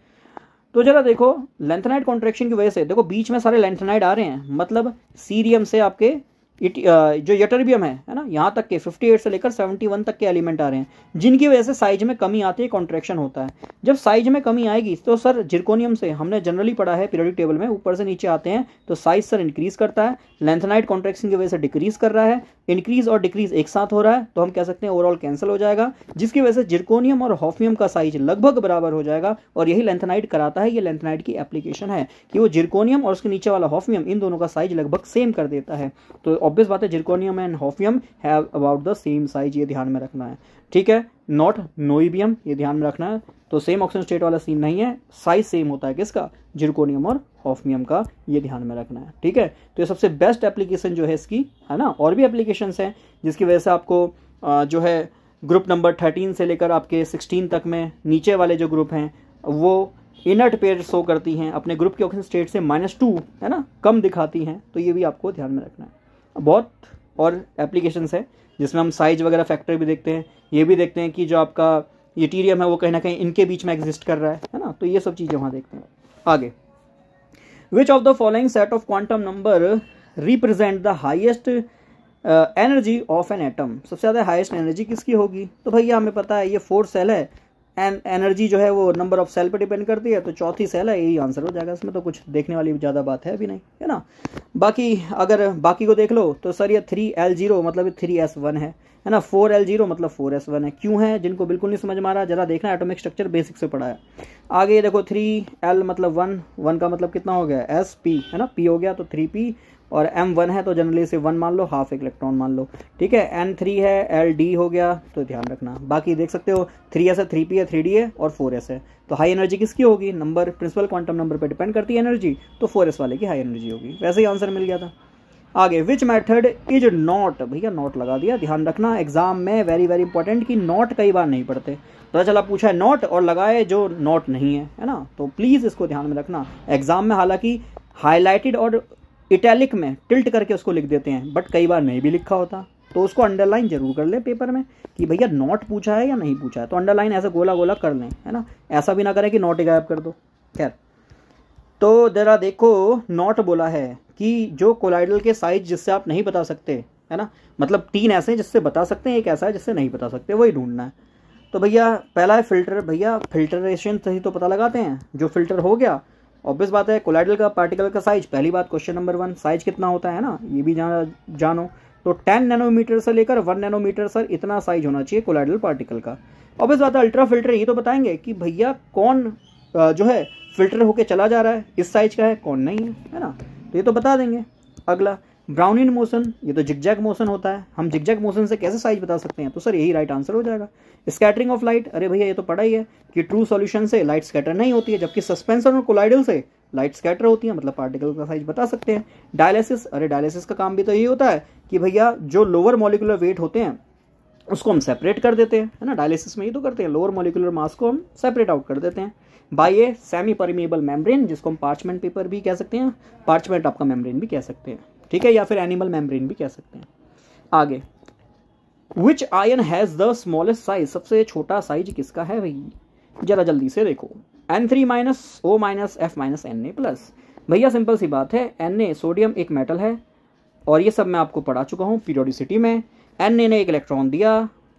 तो जरा देखो लेंथेनाइड कॉन्ट्रैक्शन की वजह से देखो बीच में सारे लेंथेनाइड आ रहे हैं, मतलब सीरियम से आपके जो यटर्बियम है ना, यहाँ तक के 58 से लेकर 71 तक के एलिमेंट आ रहे हैं, जिनकी वजह से साइज में कमी आती है, कॉन्ट्रैक्शन होता है। जब साइज में कमी आएगी तो सर जिरकोनियम से हमने जनरली पढ़ा है पीरियोडिक टेबल में, ऊपर से नीचे आते हैं तो साइज सर इंक्रीज करता है, लेंथेनाइड कॉन्ट्रैक्शन की वजह से डिक्रीज कर रहा है, इंक्रीज और डिक्रीज एक साथ हो रहा है तो हम कह सकते हैं ओवरऑल कैंसिल हो जाएगा, जिसकी वजह से जिरकोनियम और हॉफनियम का साइज लगभग बराबर हो जाएगा। और यही लेंथेनाइट कराता है, ये लेंथेनाइट की एप्लीकेशन है कि वो जिरकोनियम और उसके नीचे वाला हॉफनियम इन दोनों का साइज लगभग सेम कर देता है। तो ऑब्वियस बात है zirconium and hafnium have about the same size, ये ध्यान में रखना है। ठीक है, नॉट नोइबियम, ये ध्यान में रखना है। तो सेम ऑक्सीजन स्टेट वाला सीन नहीं है, साइज सेम होता है किसका, जिरकोनियम और हॉफनियम का, ये ध्यान में रखना है। ठीक है, तो ये सबसे बेस्ट एप्लीकेशन जो है इसकी, है ना। और भी एप्लीकेशंस हैं जिसकी वजह से आपको जो है ग्रुप नंबर 13 से लेकर आपके 16 तक में नीचे वाले जो ग्रुप हैं वो इनर्ट पेयर शो करती हैं, अपने ग्रुप के ऑक्सीजन स्टेट से -2, है ना, कम दिखाती हैं। तो ये भी आपको ध्यान में रखना है। बहुत और एप्लीकेशंस है जिसमें हम साइज वगैरह फैक्टर भी देखते हैं, ये भी देखते हैं कि जो आपका यूटेरियम है वो कहीं ना कहीं इनके बीच में एग्जिस्ट कर रहा है ना। तो ये सब चीज़ें वहाँ देखते हैं। आगे, which of the following set of quantum number represent the highest energy of an atom, सबसे ज़्यादा हाईएस्ट एनर्जी किसकी होगी। तो भैया हमें पता है ये 4 सेल है एंड एनर्जी जो है वो नंबर ऑफ सेल पर डिपेंड करती है, तो चौथी सेल है, यही आंसर हो जाएगा। इसमें तो कुछ देखने वाली ज़्यादा बात है अभी नहीं, है ना। बाकी अगर बाकी को देख लो तो सर ये 3L0 मतलब 3S1 है ना, 4L0 मतलब 4S1 है। क्यों है, जिनको बिल्कुल नहीं समझ में आ रहा जरा देखना, एटॉमिक स्ट्रक्चर बेसिक से पढ़ा है। आगे देखो 3L मतलब 1 का मतलब कितना हो गया, SP, है ना, P हो गया तो 3P, और M1 है तो जनरली इसे 1 मान लो, हाफ एक इलेक्ट्रॉन मान लो। ठीक है, N3 है, LD हो गया, तो ध्यान रखना। बाकी देख सकते हो 3S है, 3P है, 3D है और 4S है। तो हाई एनर्जी किसकी होगी, नंबर प्रिंसिपल क्वांटम नंबर पे डिपेंड करती है एनर्जी, तो 4S वाले की हाई एनर्जी होगी। वैसे ही आंसर मिल गया था। आगे, विच मेथड इज नॉट, भैया नॉट लगा दिया, ध्यान रखना एग्जाम में वेरी वेरी इंपॉर्टेंट कि नॉट कई बार नहीं पढ़ते। पता चला पूछा है नॉट और लगाए जो नॉट नहीं है ना, तो प्लीज़ इसको ध्यान में रखना। एग्जाम में हालांकि हाईलाइटेड और इटैलिक में टिल्ट करके उसको लिख देते हैं, बट कई बार नहीं भी लिखा होता, तो उसको अंडरलाइन जरूर कर लें पेपर में कि भैया नॉट पूछा है या नहीं पूछा है, तो अंडरलाइन ऐसा गोला गोला कर लें, है ना। ऐसा भी ना करें कि नॉट ही गायब कर दो। खैर, तो जरा देखो नॉट बोला है कि जो कोलाइडल के साइज जिससे आप नहीं बता सकते, है ना, मतलब 3 ऐसे हैं जिससे बता सकते हैं, एक ऐसा है जिससे नहीं बता सकते, वही ढूंढना है। तो भैया पहला है फिल्टर, भैया फिल्टरेशन से ही तो पता लगाते हैं, जो फिल्टर हो गया ऑब्वियस बात है कोलाइडल का पार्टिकल का साइज, पहली बात क्वेश्चन नंबर 1 साइज कितना होता है ना, ये भी जानो। तो 10 नैनोमीटर से लेकर 1 नैनोमीटर सर इतना साइज होना चाहिए कोलाइडल पार्टिकल का। ऑब्वियस बात है अल्ट्रा फिल्टर ये तो बताएंगे कि भैया कौन जो है फिल्टर होके चला जा रहा है, इस साइज का है, कौन नहीं है ना, तो ये तो बता देंगे। अगला ब्राउनिन मोशन, ये तो जिगजैग मोशन होता है, हम जिगजैग मोशन से कैसे साइज बता सकते हैं, तो सर यही राइट आंसर हो जाएगा। स्कैटरिंग ऑफ लाइट, अरे भैया ये तो पढ़ा ही है कि ट्रू सॉल्यूशन से लाइट स्कैटर नहीं होती है, जबकि सस्पेंशन और कोलाइडल से लाइट स्कैटर होती है, मतलब पार्टिकल का साइज बता सकते हैं। डायलिसिस, अरे डायलिसिस का काम भी तो यही होता है कि भैया जो लोअर मॉलिक्यूलर वेट होते हैं उसको हम सेपरेट कर देते हैं, है ना, डायलिसिस में ये तो करते हैं, लोअर मॉलिक्यूलर मास को हम सेपरेट आउट कर देते हैं by a semi permeable membrane, जिसको हम पार्चमेंट पेपर भी कह सकते हैं, पार्चमेंट आपका मेम्ब्रेन भी कह सकते हैं, ठीक है, या फिर एनिमल मेम्ब्रेन भी कह सकते हैं। आगे, विच ion has the smallest size, सबसे छोटा साइज किसका है भाई, जरा जल्दी से देखो। N3 - O - F - Na+, भैया सिंपल सी बात है, Na सोडियम एक मेटल है और ये सब मैं आपको पढ़ा चुका हूँ पीरियोडिसिटी में। Na ने एक इलेक्ट्रॉन दिया,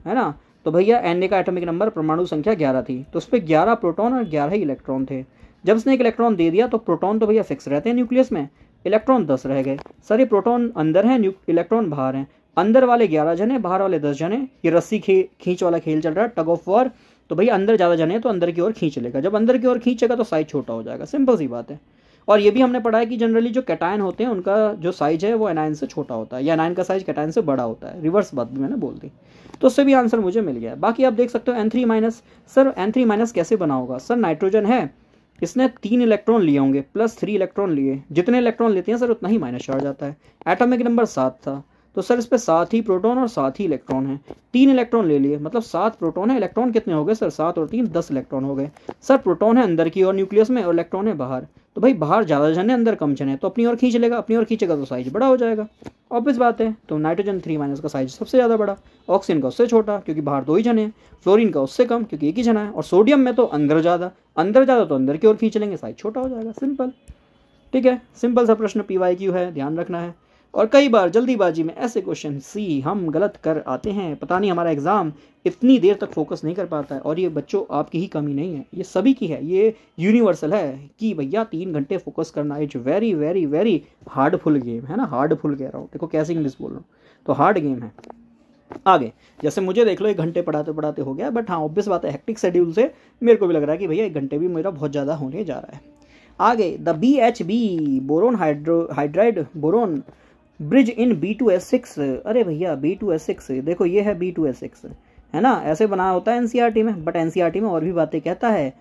है ना, तो भैया Na का एटॉमिक नंबर परमाणु संख्या 11 थी, तो उस पर 11 प्रोटॉन और 11 ही इलेक्ट्रॉन थे। जब उसने एक इलेक्ट्रॉन दे दिया तो प्रोटॉन तो भैया फिक्स रहते हैं न्यूक्लियस में, इलेक्ट्रॉन 10 रह गए। सर ये प्रोटॉन अंदर है, इलेक्ट्रॉन बाहर हैं, अंदर वाले 11 जने, बाहर वाले 10 जने, ये रस्सी खींच वाला खेल चल रहा है, टग ऑफ वॉर। तो भैया अंदर ज़्यादा जने तो अंदर की ओर खींच लेगा, जब अंदर की ओर खींचेगा तो साइज छोटा हो जाएगा, सिंपल सी बात है। और ये भी हमने पढ़ा है कि जनरली जो कैटायन होते हैं उनका जो साइज है वो एनायन से छोटा होता है, या एनायन का साइज कैटायन से बड़ा होता है, रिवर्स बात भी मैंने बोल दी, तो उससे भी आंसर मुझे मिल गया। बाकी आप देख सकते हो N3-, सर N3- कैसे बना होगा, सर नाइट्रोजन है, इसने 3 इलेक्ट्रॉन लिए होंगे प्लस 3 इलेक्ट्रॉन लिए, जितने इलेक्ट्रॉन लेते हैं सर उतना ही माइनस चार्ज आता है। एटॉमिक नंबर 7 था, तो सर इस पे 7 ही प्रोटॉन और 7 ही इलेक्ट्रॉन है, 3 इलेक्ट्रॉन ले लिए, मतलब 7 प्रोटॉन है, इलेक्ट्रॉन कितने हो गए सर, 7 और 3 10 इलेक्ट्रॉन हो गए। सर प्रोटॉन है अंदर की और न्यूक्लियस में और इलेक्ट्रॉन है बाहर, तो भाई बाहर ज़्यादा जन है अंदर कम जन है, तो अपनी ओर खींच लेगा, अपनी ओर खींचेगा तो साइज बड़ा हो जाएगा, ऑब्वियस बात है। तो नाइट्रोजन 3- का साइज सबसे ज़्यादा बड़ा, ऑक्सीजन का उससे छोटा क्योंकि बाहर 2 ही जने हैं, फ्लोरीन का उससे कम क्योंकि 1 ही जना है, और सोडियम में तो अंदर ज़्यादा तो अंदर की ओर खींच लेंगे, साइज छोटा हो जाएगा, सिंपल। ठीक है, सिंपल सा प्रश्न PYQ है, ध्यान रखना है। और कई बार जल्दीबाजी में ऐसे क्वेश्चन सी हम गलत कर आते हैं, पता नहीं हमारा एग्ज़ाम इतनी देर तक फोकस नहीं कर पाता है। और ये बच्चों आपकी ही कमी नहीं है, ये सभी की है, ये यूनिवर्सल है कि भैया 3 घंटे फोकस करना is very very very hardful game है ना। हार्डफुल कह रहा हूँ, देखो कैसे इंग्लिश बोल रहा हूँ, तो हार्ड गेम है। आगे जैसे मुझे देख लो 1 घंटे पढ़ाते पढ़ाते हो गया, बट हाँ ऑब्वियस बात है हेक्टिक शेड्यूल से मेरे को भी लग रहा है कि भैया 1 घंटे भी मेरा बहुत ज़्यादा होने जा रहा है। आगे the BHB boron hydride boron bridge in B2S6। अरे भैया B2S6 देखो, ये है B2S6 है ना, ऐसे बना होता है NCERT में, बट NCERT में और भी बातें कहता है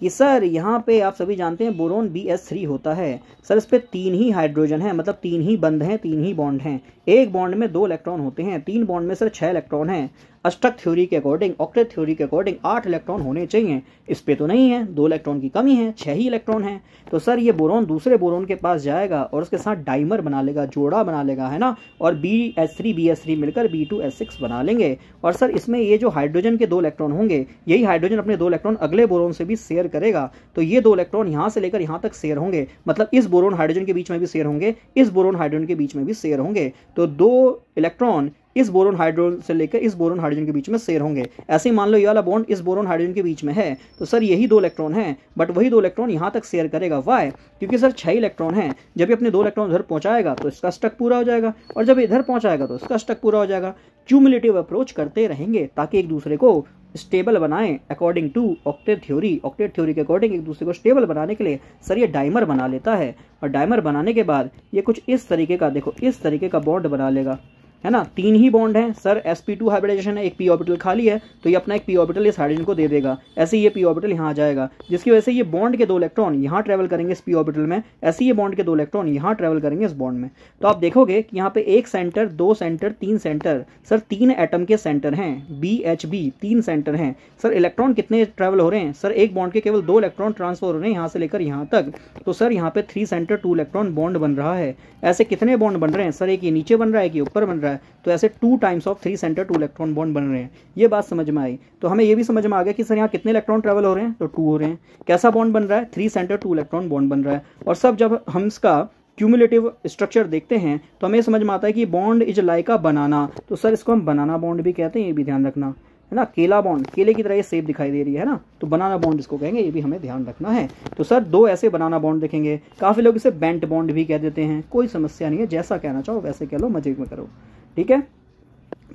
कि सर यहाँ पे आप सभी जानते हैं बोरोन BS3 होता है सर, इस पे 3 ही हाइड्रोजन है, मतलब 3 ही बंध हैं, 3 ही बॉन्ड हैं, एक बॉन्ड में 2 इलेक्ट्रॉन होते हैं, 3 बॉन्ड में सर 6 इलेक्ट्रॉन हैं। अष्टक थ्योरी के अकॉर्डिंग, ऑक्टेट थ्योरी के अकॉर्डिंग 8 इलेक्ट्रॉन होने चाहिए, इस पे तो नहीं है, 2 इलेक्ट्रॉन की कमी है, 6 ही इलेक्ट्रॉन है। तो सर ये बोरोन दूसरे बोरोन के पास जाएगा और उसके साथ डाइमर बना लेगा, जोड़ा बना लेगा है ना, और BS3 मिलकर B2S6 बना लेंगे। और सर इसमें ये जो हाइड्रोजन के 2 इलेक्ट्रॉन होंगे, यही हाइड्रोजन अपने 2 इलेक्ट्रॉन अगले बोरोन से भी शेयर करेगा, तो ये 2 इलेक्ट्रॉन यहाँ से लेकर यहाँ तक शेयर होंगे, मतलब इस बोरोन हाइड्रोजन के बीच में भी शेयर होंगे, इस बोरोन हाइड्रोजन के बीच में भी शेयर होंगे, तो 2 इलेक्ट्रॉन इस बोरोन हाइड्रोजन से लेकर इस बोरोन हाइड्रोजन के बीच में शेयर होंगे। ऐसे ही मान लो ये वाला बॉन्ड इस बोरोन हाइड्रोजन के बीच में है, तो सर यही 2 इलेक्ट्रॉन हैं, बट वही 2 इलेक्ट्रॉन यहाँ तक शेयर करेगा। वाई? क्योंकि सर 6 इलेक्ट्रॉन हैं, जब ये अपने 2 इलेक्ट्रॉन उधर पहुँचाएगा तो इसका स्टक पूरा हो जाएगा, और जब इधर पहुँचाएगा तो इसका स्टक पूरा हो जाएगा। क्यूमुलेटिव अप्रोच करते रहेंगे ताकि एक दूसरे को स्टेबल बनाएं according to octet theory. Octet theory के अकॉर्डिंग एक दूसरे को स्टेबल बनाने के लिए सर ये डाइमर बना लेता है, और डाइमर बनाने के बाद ये कुछ इस तरीके का, देखो इस तरीके का बॉन्ड बना लेगा है ना। 3 ही बॉन्ड हैं सर, sp2 हाइब्रिडाइजेशन है, एक p ऑर्बिटल खाली है तो ये अपना एक p ऑर्बिटल इस हाइड्रोजन को दे देगा, ऐसे ये p ऑर्बिटल यहाँ आ जाएगा, जिसकी वजह से ये बॉन्ड के 2 इलेक्ट्रॉन यहाँ ट्रेवल करेंगे इस p ऑर्बिटल में, ऐसे ये बॉन्ड के 2 इलेक्ट्रॉन यहाँ ट्रेवल करेंगे इस बॉन्ड में। तो आप देखोगे कि यहाँ पे 1 centre, 2 centre, 3 centre, sir 3 atom के सेंटर हैं, BHB 3 सेंटर हैं। सर इलेक्ट्रॉन कितने ट्रेवल हो रहे हैं? सर एक बॉन्ड के केवल 2 इलेक्ट्रॉन ट्रांसफर हो रहे हैं यहाँ से लेकर यहाँ तक, तो सर यहाँ पे 3 सेंटर 2 इलेक्ट्रॉन बॉन्ड बन रहा है। ऐसे कितने बॉन्ड बन रहे हैं? सर एक ये नीचे बन रहा है, एक ये ऊपर बन रहा है, तो ऐसे 2 times of 3 centre 2 electron bond बन रहे हैं। ये बात समझ में आई। तो हमें ये भी समझ में आ गया कि सर यहाँ कितने इलेक्ट्रॉन ट्रेवल हो रहे हैं, तो 2 हो रहे हैं। कैसा बॉन्ड बन रहा है? 3 सेंटर 2 इलेक्ट्रॉन बॉन्ड बन रहा है। और सब जब हम इसका क्यूमुलेटिव स्ट्रक्चर देखते हैं तो हमें समझ में आता है कि बॉन्ड इज लाइक अ बनाना, तो सर इसको हम बनाना बॉन्ड भी कहते हैं, ये भी ध्यान रखना है ना। केला बॉन्ड, केले की तरह ये शेप दिखाई दे रही है ना, तो बनाना बॉन्ड इसको कहेंगे, ये भी हमें ध्यान रखना है। तो सर 2 ऐसे बनाना बॉन्ड देखेंगे, काफ़ी लोग इसे बेंट बॉन्ड भी कह देते हैं, कोई समस्या नहीं है, जैसा कहना चाहो वैसे कह लो, मजे में करो, ठीक है।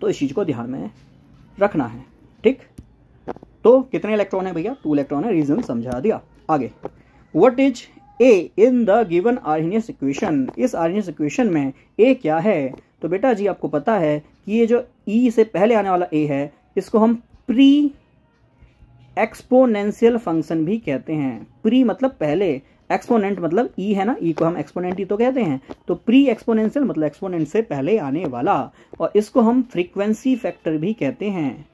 तो इस चीज़ को ध्यान में रखना है, ठीक। तो कितने इलेक्ट्रॉन है भैया? 2 इलेक्ट्रॉन है, रीजन समझा दिया। आगे, what is a in the given Arrhenius equation? इस आर्हेनियस इक्वेशन में ए क्या है? तो बेटा जी आपको पता है कि ये जो ई से पहले आने वाला ए है, इसको हम प्री एक्सपोनेंशियल फंक्शन भी कहते हैं। प्री मतलब पहले, एक्सपोनेंट मतलब ई है ना, ई को हम एक्सपोनेंट ही तो कहते हैं, तो प्री एक्सपोनेंशियल मतलब एक्सपोनेंट से पहले आने वाला, और इसको हम फ्रीक्वेंसी फैक्टर भी कहते हैं।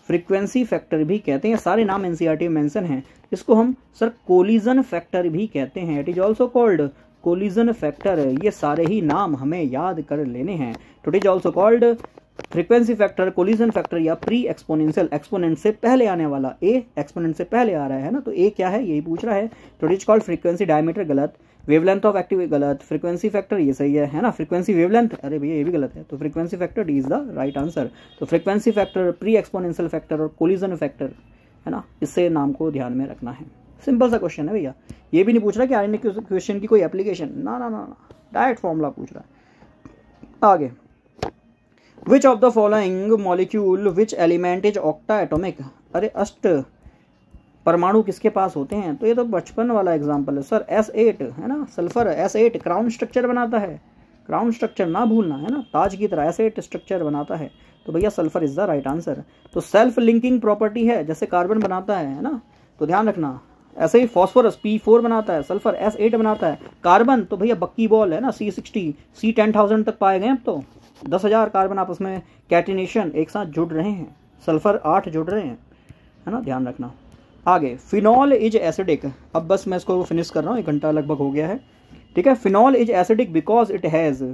फ्रीक्वेंसी फैक्टर भी कहते हैं, सारे नाम एनसीईआरटी में मेंशन हैं। इसको हम सर कोलिजन फैक्टर भी कहते हैं, it is also called collision factor. ये सारे ही नाम हमें याद कर लेने हैं। तो it is also called frequency factor, collision factor या प्री एक्सपोनेंशियल, एक्सपोनेंट से पहले आने वाला। ए एक्सपोनेंट से पहले आ रहा है ना, तो ए क्या है यही पूछ रहा है। तो it is called frequency, diameter गलत, वेवलेंथ ऑफ एक्टिव गलत, फ्रीक्वेंसी फैक्टर ये सही है ना, फ्रीक्वेंसी वेवलेंथ अरे भैया ये भी गलत है, तो frequency factor D is the right answer. तो frequency factor, pre exponential factor और कोलिजन फैक्टर है ना, इससे नाम को ध्यान में रखना है। सिंपल सा क्वेश्चन है भैया, ये भी नहीं पूछ रहा कि आर्हेनिक क्वेश्चन की कोई एप्लीकेशन, ना ना ना, डायरेक्ट फॉर्मूला पूछ रहा है। आगे, which of the following molecule which element is octa atomic? अरे अष्ट परमाणु किसके पास होते हैं? तो ये तो बचपन वाला एग्जाम्पल है सर, S8 है ना, सल्फर S8 क्राउन स्ट्रक्चर बनाता है, क्राउन स्ट्रक्चर ना भूलना है ना, ताज की तरह S8 स्ट्रक्चर बनाता है, तो भैया sulphur is the right answer. तो सेल्फ लिंकिंग प्रॉपर्टी है, जैसे कार्बन बनाता है ना, तो ध्यान रखना। ऐसे ही फॉस्फोरस P4 बनाता है, सल्फर S8 बनाता है, कार्बन तो भैया बक्की बॉल है ना, C60 C10,000 तक पाए गए अब तो, 10,000 कार्बन आपस में कैटिनेशन एक साथ जुड़ रहे हैं, सल्फर 8 जुड़ रहे हैं, है ना, ध्यान रखना। आगे, फिनॉल इज एसिडिक। अब बस मैं इसको फिनिश कर रहा हूँ, 1 घंटा लगभग हो गया है, ठीक है। Phenol is acidic because it has,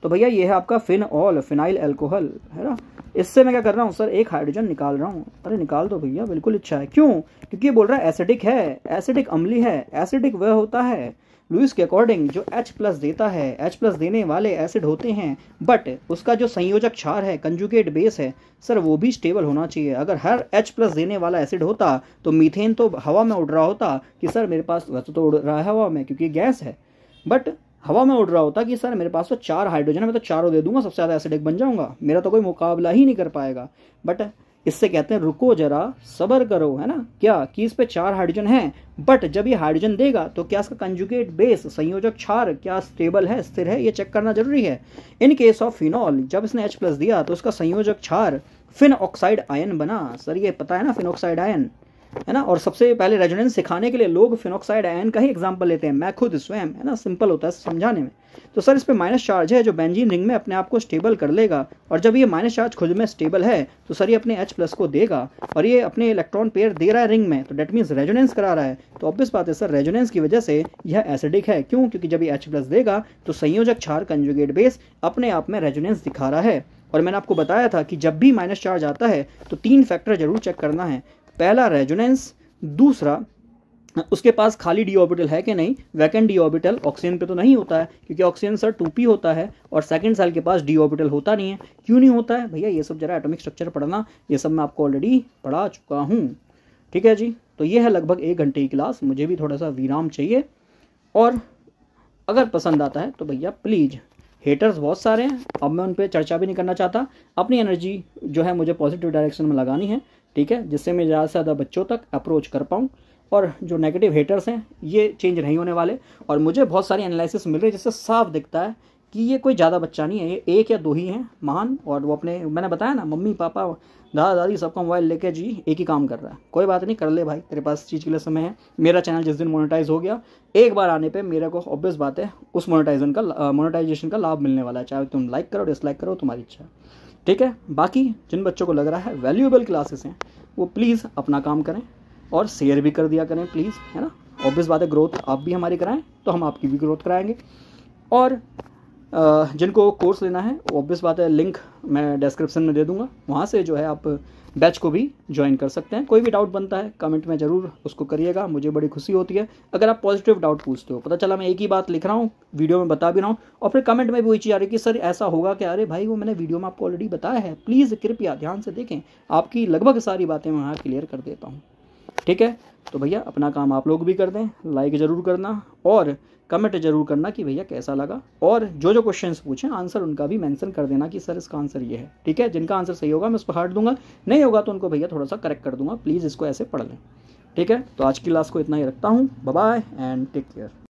तो भैया ये है आपका फिनॉल, फिनाइल एल्कोहल है ना। इससे मैं क्या कर रहा हूँ सर, एक हाइड्रोजन निकाल रहा हूँ। अरे निकाल दो भैया, बिल्कुल इच्छा है। क्यों? क्योंकि ये बोल रहा है एसिडिक है, एसिडिक अम्ली है। एसिडिक वह होता है लुईस के अकॉर्डिंग जो H+ देता है, H+ देने वाले एसिड होते हैं, बट उसका जो संयोजक क्षार है, कंजुगेट बेस है सर, वो भी स्टेबल होना चाहिए। अगर हर H+ देने वाला एसिड होता तो मीथेन तो हवा में उड़ रहा होता कि सर मेरे पास, वैसे तो उड़ रहा है हवा में क्योंकि गैस है, बट हवा में उड़ रहा होता कि सर मेरे पास तो 4 हाइड्रोजन है, मैं तो चारों दे दूंगा, सबसे ज़्यादा एसिडिक बन जाऊंगा, मेरा तो कोई मुकाबला ही नहीं कर पाएगा। बट इससे कहते हैं रुको जरा, सब्र करो, है ना, क्या कि इस पे 4 हाइड्रोजन है, बट जब ये हाइड्रोजन देगा तो क्या इसका कंजुगेट बेस, संयोजक क्षार क्या स्टेबल है, स्थिर है, ये चेक करना जरूरी है। इन केस ऑफ फिनॉल, जब इसने H+ दिया तो उसका संयोजक क्षार फिन ऑक्साइड आयन बना। सर ये पता है ना, फिन ऑक्साइड आयन, है ना। और सबसे पहले रेजोनेंस सिखाने के लिए लोग फिनॉक्साइड आयन का ही एग्जांपल लेते हैं, मैं खुद स्वयं, है ना, सिंपल होता है समझाने में। तो सर इस पे माइनस चार्ज है जो बेंजीन रिंग में अपने आप को स्टेबल कर लेगा, और जब ये माइनस चार्ज खुद में स्टेबल है तो सर ये अपने H+ को देगा, और ये अपने इलेक्ट्रॉन पेयर दे रहा है रिंग में, तो डेट मीन्स रेजोनेंस करा रहा है। तो ऑब्वियस बात है सर, रेजोनेंस की वजह से यह एसिडिक है। क्यों? क्योंकि जब ये H+ देगा तो संयोजक क्षार कंजुगेट बेस अपने आप में रेजोनेंस दिखा रहा है। और मैंने आपको बताया था कि जब भी माइनस चार्ज आता है तो 3 फैक्टर जरूर चेक करना है। पहला रेजोनेंस, दूसरा उसके पास खाली डी ऑर्बिटल है कि नहीं, वैकेंट डी ऑर्बिटल ऑक्सीजन पे तो नहीं होता है क्योंकि ऑक्सीजन सर 2p होता है, और सेकंड सेल के पास डी ऑर्बिटल होता नहीं है। क्यों नहीं होता है भैया, ये सब जरा एटॉमिक स्ट्रक्चर पढ़ना, ये सब मैं आपको ऑलरेडी पढ़ा चुका हूँ। ठीक है जी, तो ये है लगभग 1 घंटे की क्लास, मुझे भी थोड़ा सा विराम चाहिए। और अगर पसंद आता है तो भैया प्लीज़, हेटर्स बहुत सारे हैं, अब मैं उन पर चर्चा भी नहीं करना चाहता, अपनी एनर्जी जो है मुझे पॉजिटिव डायरेक्शन में लगानी है, ठीक है, जिससे मैं ज़्यादा से ज़्यादा बच्चों तक अप्रोच कर पाऊँ। और जो नेगेटिव हेटर्स हैं ये चेंज नहीं होने वाले, और मुझे बहुत सारी एनालिसिस मिल रही है जिससे साफ दिखता है कि ये कोई ज़्यादा बच्चा नहीं है, ये 1 या 2 ही हैं महान, और वो अपने, मैंने बताया ना, मम्मी पापा दादा दादी सबका मोबाइल लेके जी एक ही काम कर रहा है। कोई बात नहीं, कर ले भाई, तेरे पास चीज़ के लिए समय है। मेरा चैनल जिस दिन मोनेटाइज हो गया, एक बार आने पे मेरे को ऑब्वियस बात है उस मोनेटाइजेशन का लाभ मिलने वाला है, चाहे तुम लाइक करो डिसलाइक करो, तुम्हारी इच्छा है। ठीक है, बाकी जिन बच्चों को लग रहा है वैल्यूएबल क्लासेस हैं वो प्लीज़ अपना काम करें और शेयर भी कर दिया करें प्लीज़, है ना। ऑब्वियस बात है, ग्रोथ आप भी हमारी कराएं तो हम आपकी भी ग्रोथ कराएंगे। और जिनको कोर्स लेना है ऑब्वियस बात है, लिंक मैं डिस्क्रिप्शन में दे दूंगा, वहाँ से जो है आप बैच को भी ज्वाइन कर सकते हैं। कोई भी डाउट बनता है कमेंट में ज़रूर उसको करिएगा, मुझे बड़ी खुशी होती है अगर आप पॉजिटिव डाउट पूछते हो। पता चला मैं एक ही बात लिख रहा हूँ, वीडियो में बता भी रहा हूँ, और फिर कमेंट में भी वही चीज़ आ रही है कि सर ऐसा होगा क्या। अरे भाई, वो मैंने वीडियो में आपको ऑलरेडी बताया है, प्लीज़ कृपया ध्यान से देखें, आपकी लगभग सारी बातें मैं यहाँ क्लियर कर देता हूँ। ठीक है, तो भैया अपना काम आप लोग भी कर दें, लाइक ज़रूर करना और कमेंट जरूर करना कि भैया कैसा लगा, और जो जो क्वेश्चंस पूछें आंसर उनका भी मेंशन कर देना कि सर इसका आंसर ये है। ठीक है, जिनका आंसर सही होगा मैं उस पर हार्ट दूंगा, नहीं होगा तो उनको भैया थोड़ा सा करेक्ट कर दूंगा, प्लीज़ इसको ऐसे पढ़ लें। ठीक है, तो आज की क्लास को इतना ही रखता हूँ, bye bye and take care.